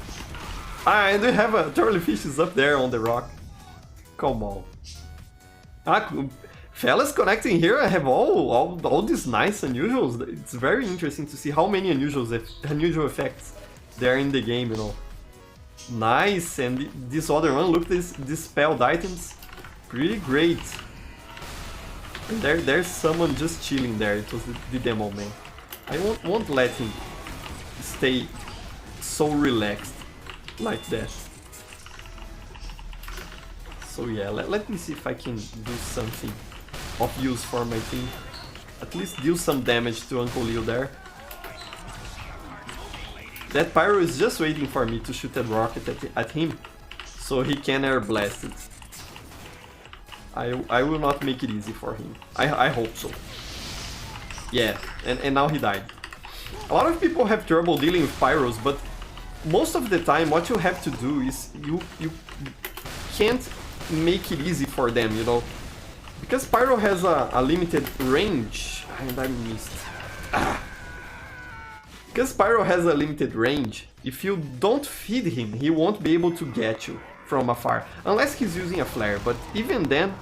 Ah, and we have a Turtlefish is up there on the rock. Come on. Ah, fellas connecting here, I have all these nice unusuals. It's very interesting to see how many unusual effects there in the game, you know. Nice, and this other one, look, these spelled items, pretty great. And there's someone just chilling there. It was the demo man. I won't let him stay so relaxed like that. So yeah, let me see if I can do something of use for my team. At least deal some damage to Uncle Leo there. That Pyro is just waiting for me to shoot a rocket at him, so he can air blast it. I will not make it easy for him. I hope so. Yeah, and now he died. A lot of people have trouble dealing with Pyros, but most of the time what you have to do is you can't make it easy for them, you know. Because Pyro has a limited range, and I missed. Because Pyro has a limited range, if you don't feed him, he won't be able to get you from afar. Unless he's using a flare, but even then,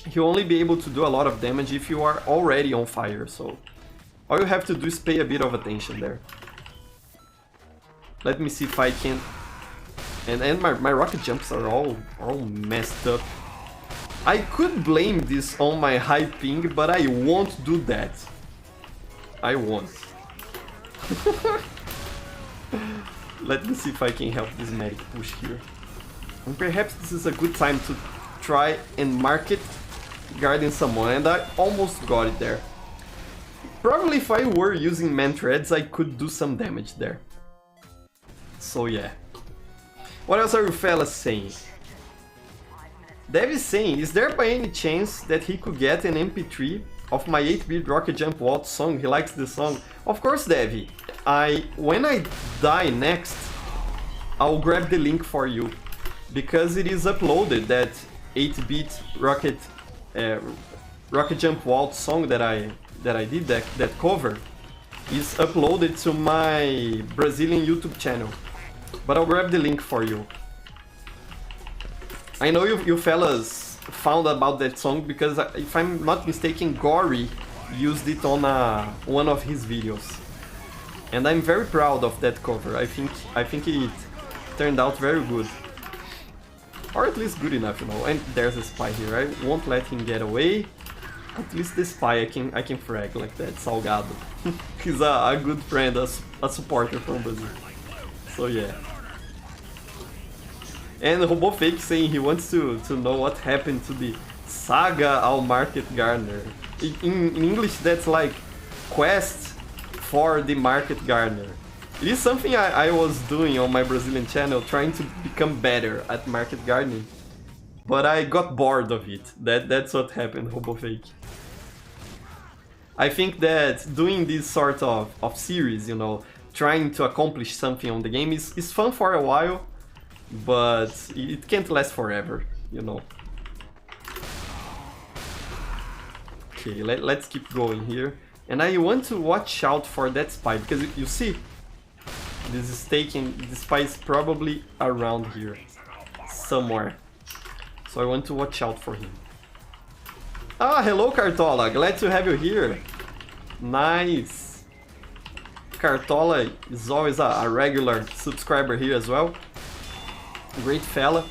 he'll only be able to do a lot of damage if you are already on fire, so all you have to do is pay a bit of attention there. Let me see if I can... And my rocket jumps are all messed up. I could blame this on my high ping, but I won't do that. I won't. Let me see if I can help this medic push here. And perhaps this is a good time to try and market guarding someone, and I almost got it there. Probably if I were using man threads, I could do some damage there. So yeah. What else are you fellas saying? Dev is saying, is there by any chance that he could get an MP3 of my 8-bit Rocket Jump Waltz song. He likes this song. Of course, Devi. When I die next, I'll grab the link for you, because it is uploaded, that 8-bit Rocket Jump Waltz song that I did, that cover, is uploaded to my Brazilian YouTube channel. But I'll grab the link for you. I know you fellas found about that song because, if I'm not mistaken, Gory used it on one of his videos. And I'm very proud of that cover. I think it turned out very good. Or at least good enough, you know. And there's a spy here. I won't let him get away. At least the spy I can frag like that, Salgado. He's a good friend, a supporter from Brazil. So yeah. And RoboFake saying he wants to know what happened to the Saga ao Market Gardener. In English, that's like quest for the Market Gardener. It is something I was doing on my Brazilian channel, trying to become better at market gardening. But I got bored of it. That's what happened, RoboFake. I think that doing this sort of series, you know, trying to accomplish something on the game is fun for a while, but it can't last forever, you know. Okay, let's keep going here. And I want to watch out for that spy, because you see, this spy is probably around here, somewhere. So I want to watch out for him. Ah, hello Cartola, glad to have you here. Nice. Cartola is always a regular subscriber here as well. Great fella.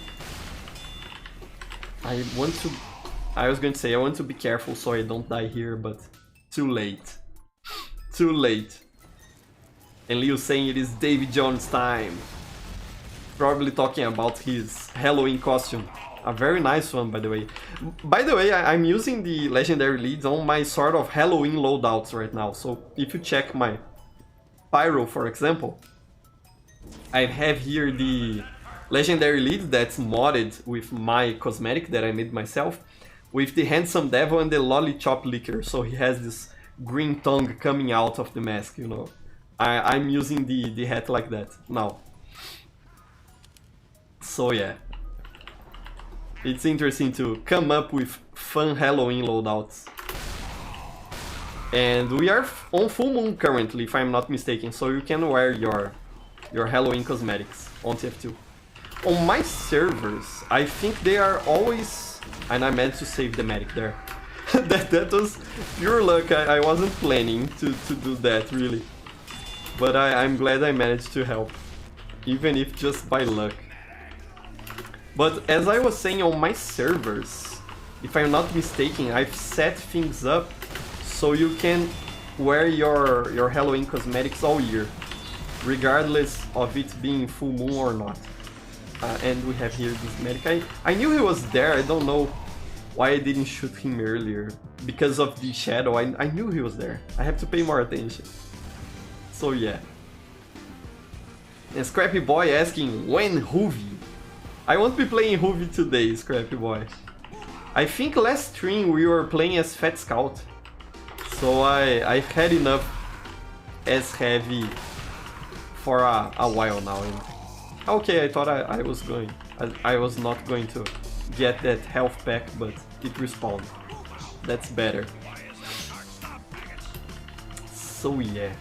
I was going to say I want to be careful so I don't die here, but too late. Too late. And Leo saying it is Davy Jones time. Probably talking about his Halloween costume. A very nice one, by the way. By the way, I'm using the legendary leads on my sort of Halloween loadouts right now. So if you check my Pyro, for example, I have here the legendary lead that's modded with my cosmetic that I made myself, with the Handsome Devil and the Lollipop Licker. So he has this green tongue coming out of the mask, you know. I'm using the hat like that now. So yeah. It's interesting to come up with fun Halloween loadouts. And we are on full moon currently, if I'm not mistaken, so you can wear your Halloween cosmetics on TF2. On my servers, I think they are always... And I meant to save the medic there. that was pure luck, I wasn't planning to do that, really. But I'm glad I managed to help, even if just by luck. But as I was saying, on my servers, if I'm not mistaken, I've set things up so you can wear your Halloween cosmetics all year, regardless of it being full moon or not. And we have here this medic. I knew he was there, I don't know why I didn't shoot him earlier. Because of the shadow, I knew he was there. I have to pay more attention. So yeah. And Scrappy Boy asking, when Hoovy? I won't be playing Hoovy today, Scrappy Boy. I think last stream we were playing as Fat Scout. So I've had enough as heavy for a while now. Okay, I thought I was not going to get that health pack, but it respawned. That's better. So yeah.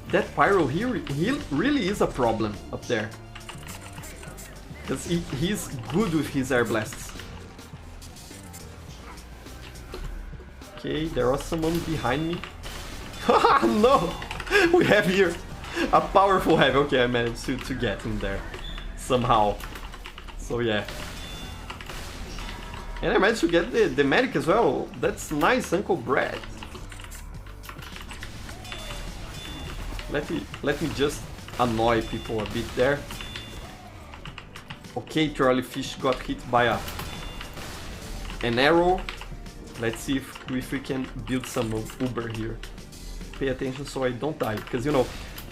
That Pyro here, he really is a problem up there. Because he's good with his air blasts. Okay, there was someone behind me. No! We have here a powerful heavy. Okay, I managed to get him there somehow. So yeah. And I managed to get the medic as well. That's nice, Uncle Brad. Let me just annoy people a bit there. Okay, Trolley Fish got hit by an arrow. Let's see if we can build some Uber here. Pay attention so I don't die, because you know,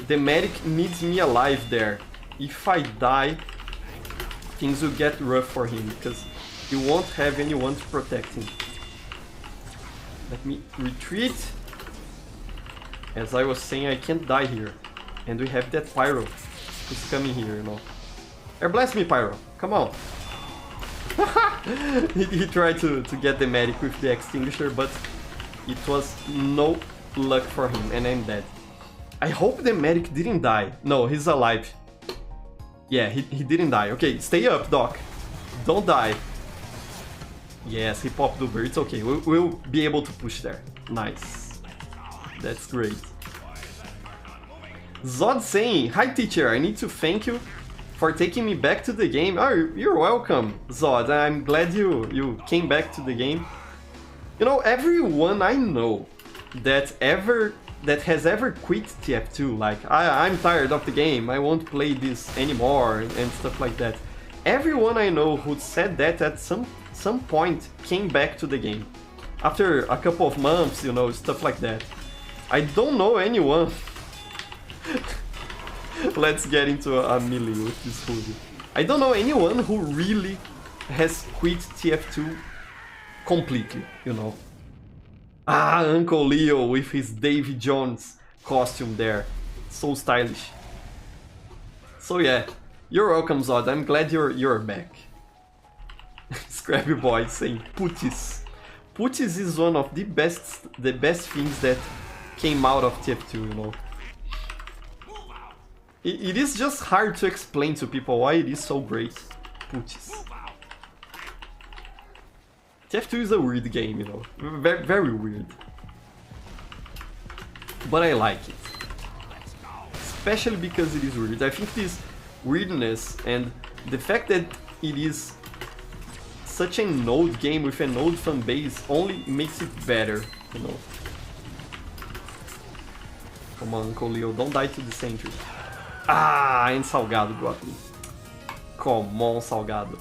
the medic needs me alive there. If I die, things will get rough for him, because he won't have anyone to protect him. Let me retreat. As I was saying, I can't die here. And we have that Pyro who's coming here, you know. Air blast me, Pyro. Come on. he tried to get the medic with the extinguisher, but it was no luck for him, and I'm dead. I hope the medic didn't die. No, he's alive. Yeah, he didn't die. Okay, stay up, Doc. Don't die. Yes, he popped the Uber. It's okay. We'll be able to push there. Nice. That's great. Zod saying, "Hi teacher, I need to thank you for taking me back to the game." Oh, you're welcome, Zod. I'm glad you came back to the game. You know, everyone I know that has ever quit TF2, like, I'm tired of the game, I won't play this anymore, and stuff like that. Everyone I know who said that at some point came back to the game. After a couple of months, you know, stuff like that. I don't know anyone. Let's get into a melee with this hoodie. I don't know anyone who really has quit TF2 completely, you know. Ah, Uncle Leo with his Davy Jones costume there. So stylish. So yeah, you're welcome, Zod. I'm glad you're back. Scrappy Boy saying Putis. Putis is one of the best things that came out of TF2, you know. It is just hard to explain to people why it is so great. Putis. TF2 is a weird game, you know. Very, very weird. But I like it. Especially because it is weird. I think this weirdness and the fact that it is such a node game with a node fan base only makes it better, you know. Come on, Uncle Leo, don't die to the sentry. Ah, and Salgado got me. Come on, Salgado.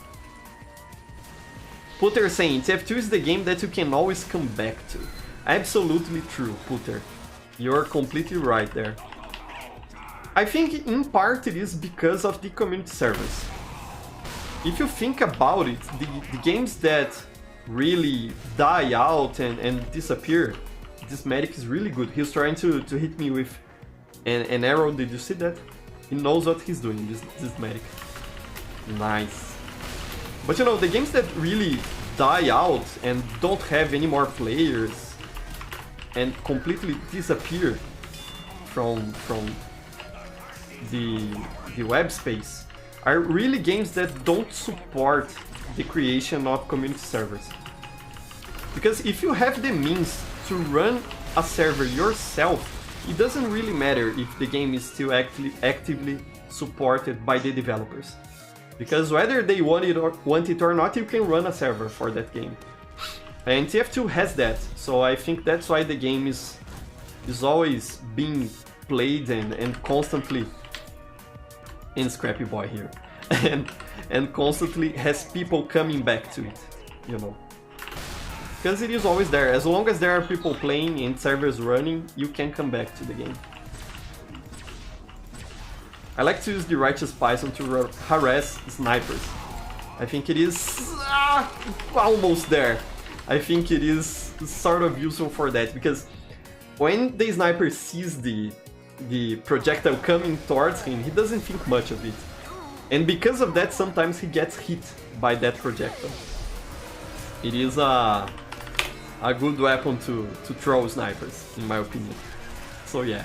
Putter saying, TF2 is the game that you can always come back to. Absolutely true, Putter. You're completely right there. I think in part it is because of the community service. If you think about it, the games that really die out and disappear, this medic is really good. He's trying to hit me with an arrow. Did you see that? He knows what he's doing, this medic. Nice. But you know, the games that really die out and don't have any more players and completely disappear from the web space are really games that don't support the creation of community servers. Because if you have the means to run a server yourself, it doesn't really matter if the game is still actively supported by the developers. Because whether they want it or not, you can run a server for that game. And TF2 has that, so I think that's why the game is always being played and constantly in Scrappy Boy here. and constantly has people coming back to it, you know. Because it is always there. As long as there are people playing and servers running, you can come back to the game. I like to use the Righteous Python to harass snipers. I think it is almost there. I think it is sort of useful for that, because when the sniper sees the projectile coming towards him, he doesn't think much of it. And because of that, sometimes he gets hit by that projectile. It is a good weapon to throw snipers, in my opinion. So yeah.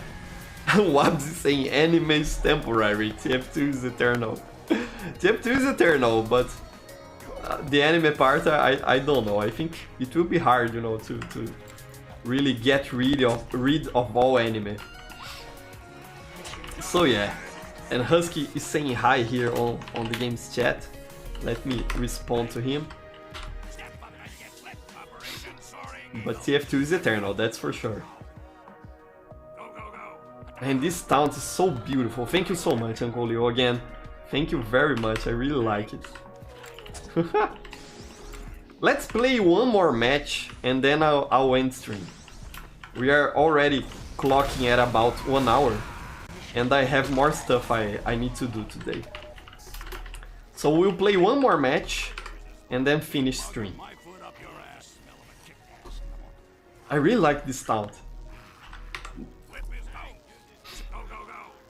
Wabs is saying anime is temporary, TF2 is eternal. TF2 is eternal, but the anime part, I don't know. I think it will be hard, you know, to really get rid of all anime. So yeah, and Husky is saying hi here on the game's chat. Let me respond to him. But TF2 is eternal, that's for sure. And this taunt is so beautiful. Thank you so much, Uncle Leo, again. Thank you very much, I really like it. Let's play one more match and then I'll end stream. We are already clocking at about 1 hour. And I have more stuff I need to do today. So we'll play one more match and then finish stream. I really like this taunt.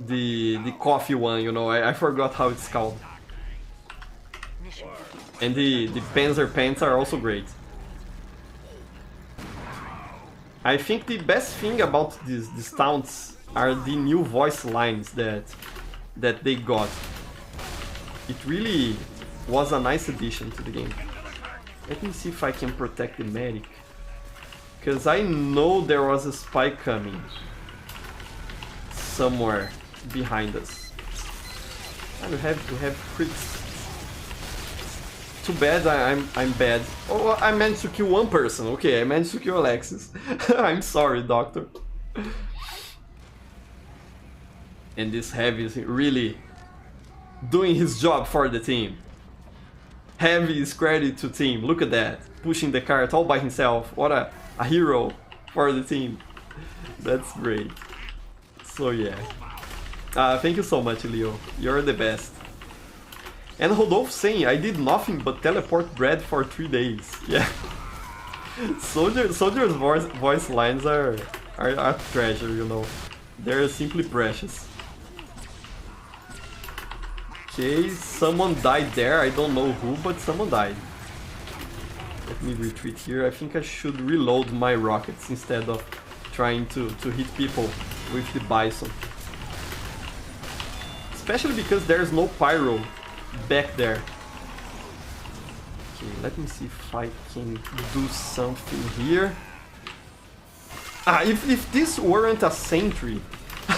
The coffee one, you know, I forgot how it's called. And the Panzer Pants are also great. I think the best thing about these taunts are the new voice lines that they got. It really was a nice addition to the game. Let me see if I can protect the medic. Because I know there was a spy coming somewhere behind us. And we have crits. Too bad I'm bad. Oh, I managed to kill one person. Okay, I managed to kill Alexis. I'm sorry, doctor. And this Heavy is really doing his job for the team. Heavy is credit to team. Look at that. Pushing the cart all by himself. What a hero for the team. That's great. So yeah. Thank you so much, Leo. You're the best. And Rodolfo saying, I did nothing but teleport bread for 3 days. Yeah. Soldier's voice lines are a treasure, you know. They're simply precious. Okay, someone died there. I don't know who, but someone died. Let me retreat here. I think I should reload my rockets instead of trying to hit people with the Bison. Especially because there's no pyro back there. Okay, let me see if I can do something here. If this weren't a sentry,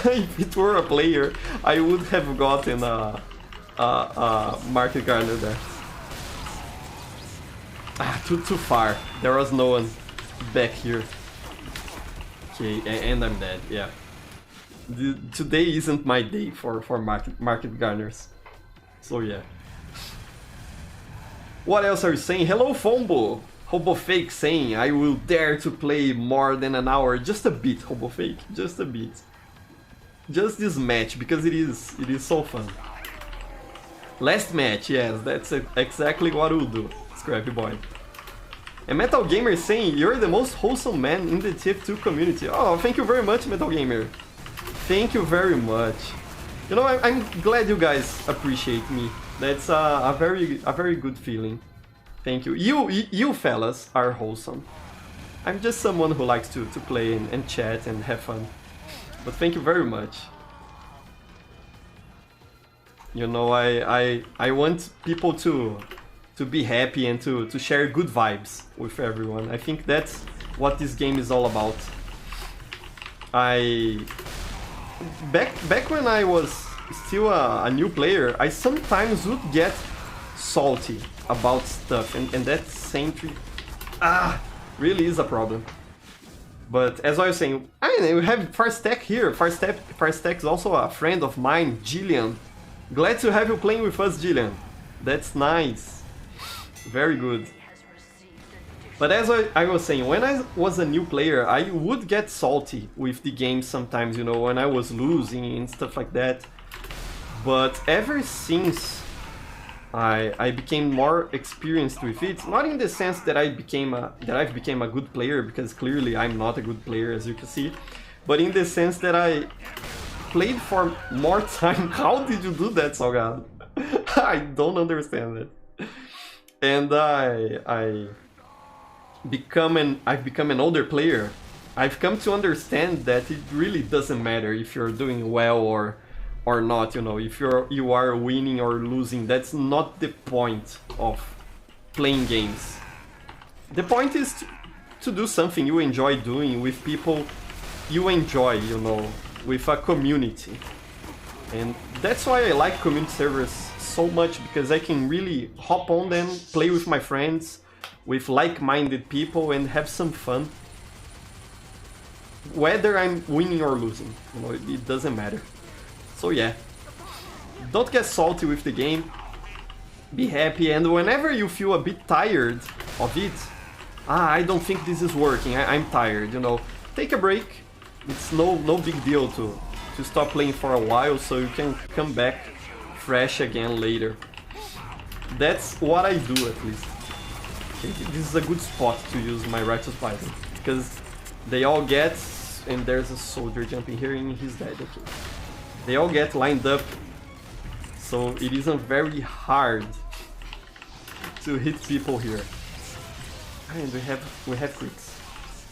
if it were a player, I would have gotten a market gardener there. Too far. There was no one back here. Okay, and I'm dead. Yeah. Today isn't my day for market gardeners. So yeah. What else are you saying? Hello, Fombo! Hobofake saying, I will dare to play more than an hour. Just a bit, Hobofake. Just a bit. Just this match, because it is so fun. Last match, yes, that's exactly what we'll do, Scrappy Boy. And Metal Gamer saying, you're the most wholesome man in the TF2 community. Oh, thank you very much, Metal Gamer. Thank you very much. You know, I'm glad you guys appreciate me. That's a very good feeling. Thank you. You fellas are wholesome. I'm just someone who likes to play and chat and have fun. But thank you very much. You know, I want people to be happy and to share good vibes with everyone. I think that's what this game is all about. Back when I was still a new player, I sometimes would get salty about stuff, and that sentry really is a problem. But as I was saying, we have Farstek here. Farstek is also a friend of mine, Jillian. Glad to have you playing with us, Jillian. That's nice. Very good. But as I was saying, when I was a new player, I would get salty with the game sometimes, you know, when I was losing and stuff like that. But ever since I became more experienced with it, not in the sense that I've became a good player, because clearly I'm not a good player, as you can see, but in the sense that I played for more time. How did you do that, Salgado? I don't understand it. And I've become an older player. I've come to understand that it really doesn't matter if you're doing well or not, you know, if you are winning or losing. That's not the point of playing games. The point is to do something you enjoy doing with people you enjoy, you know, with a community. And that's why I like community servers so much, because I can really hop on them, play with my friends, with like-minded people, and have some fun. Whether I'm winning or losing, you know, it doesn't matter. So yeah, don't get salty with the game, be happy, and whenever you feel a bit tired of it, I don't think this is working, I'm tired, you know, take a break. It's no big deal to stop playing for a while, so you can come back fresh again later. That's what I do, at least. Okay, this is a good spot to use my Righteous Python, because they all get, and there's a soldier jumping here and he's dead, okay. They all get lined up, so it isn't very hard to hit people here. And we have crits.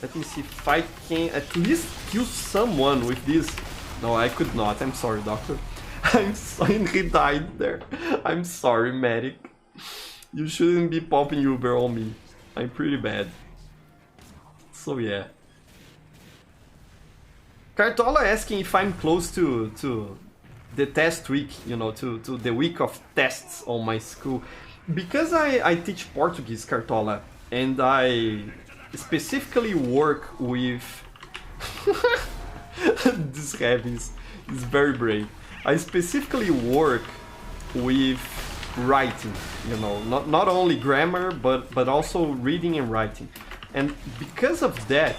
Let me see if I can at least kill someone with this. No, I could not. I'm sorry, doctor. I'm sorry, he died there. I'm sorry, medic. You shouldn't be popping Uber on me. I'm pretty bad. So yeah. Cartola asking if I'm close to the test week, you know, to the week of tests on my school. Because I teach Portuguese, Cartola, and I specifically work with... This heavy is very brave. I specifically work with writing, you know, not only grammar, but also reading and writing. And because of that,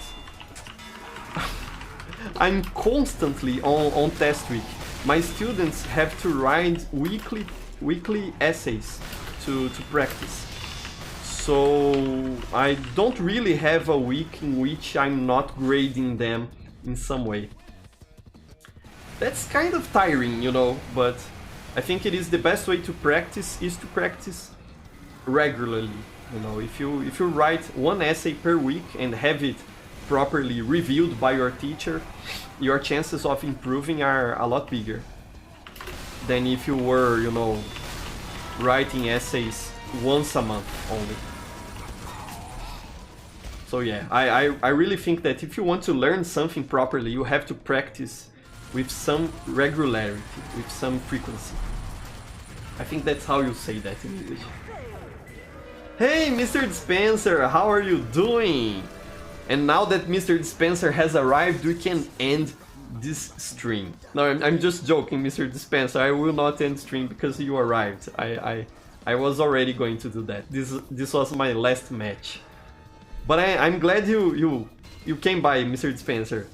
I'm constantly on test week. My students have to write weekly essays to practice. So I don't really have a week in which I'm not grading them in some way. That's kind of tiring, you know, but I think it is the best way to practice is to practice regularly. You know, if you write one essay per week and have it properly reviewed by your teacher, your chances of improving are a lot bigger than if you were, you know, writing essays once a month only. So yeah, I really think that if you want to learn something properly, you have to practice with some regularity, with some frequency. I think that's how you say that in English. Hey, Mr. Dispenser, how are you doing? And now that Mr. Dispenser has arrived, we can end this stream. No, I'm just joking, Mr. Dispenser. I will not end stream because you arrived. I was already going to do that. This was my last match. But I'm glad you came by, Mr. Dispenser.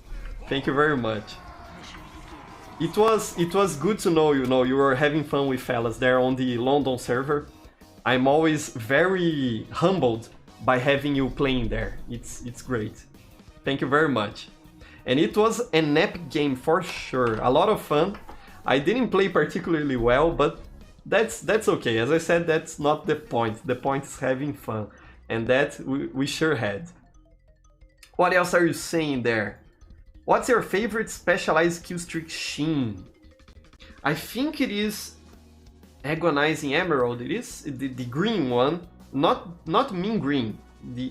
Thank you very much. It was good to know, you know, you were having fun with fellas there on the London server. I'm always very humbled by having you playing there. It's great. Thank you very much. And it was an epic game for sure. A lot of fun. I didn't play particularly well, but that's okay. As I said, that's not the point. The point is having fun. And that we sure had. What else are you saying there? What's your favorite specialized killstreak Shin? I think it is Agonizing Emerald. It is the green one, not mean green.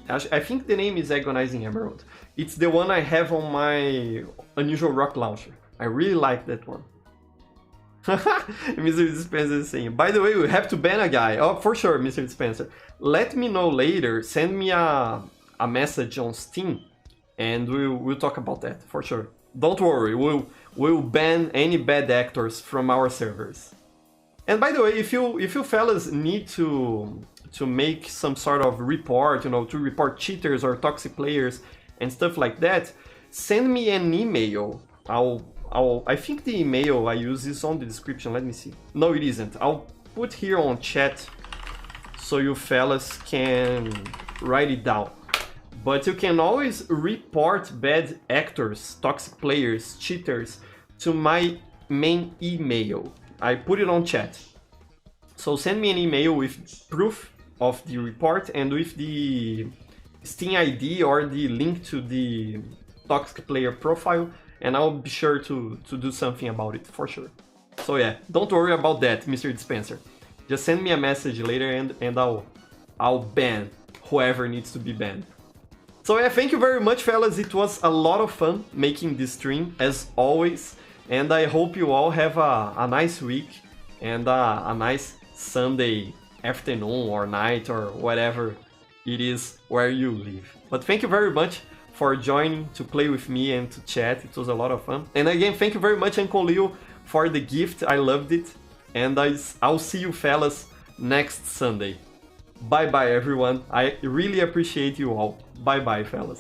I think the name is Agonizing Emerald. It's the one I have on my Unusual Rock Launcher. I really like that one. Mr. Dispenser is saying, by the way, we have to ban a guy. Oh, for sure, Mr. Dispenser. Let me know later. Send me a message on Steam, and we'll talk about that for sure. Don't worry, we'll ban any bad actors from our servers. And by the way, if you fellas need to make some sort of report, you know, to report cheaters or toxic players and stuff like that, send me an email. I think the email I use is on the description. Let me see. No, it isn't. I'll put here on chat so you fellas can write it down. But you can always report bad actors, toxic players, cheaters to my main email. I put it on chat. So send me an email with proof of the report and with the Steam ID or the link to the toxic player profile, and I'll be sure to do something about it for sure. So yeah, don't worry about that, Mr. Dispenser. Just send me a message later and I'll ban whoever needs to be banned. So yeah, thank you very much, fellas. It was a lot of fun making this stream, as always. And I hope you all have a nice week and a nice Sunday afternoon or night or whatever it is where you live. But thank you very much for joining to play with me and to chat. It was a lot of fun. And again, thank you very much, Uncle Leo, for the gift. I loved it. And I'll see you fellas next Sunday. Bye bye, everyone. I really appreciate you all. Bye bye, fellas.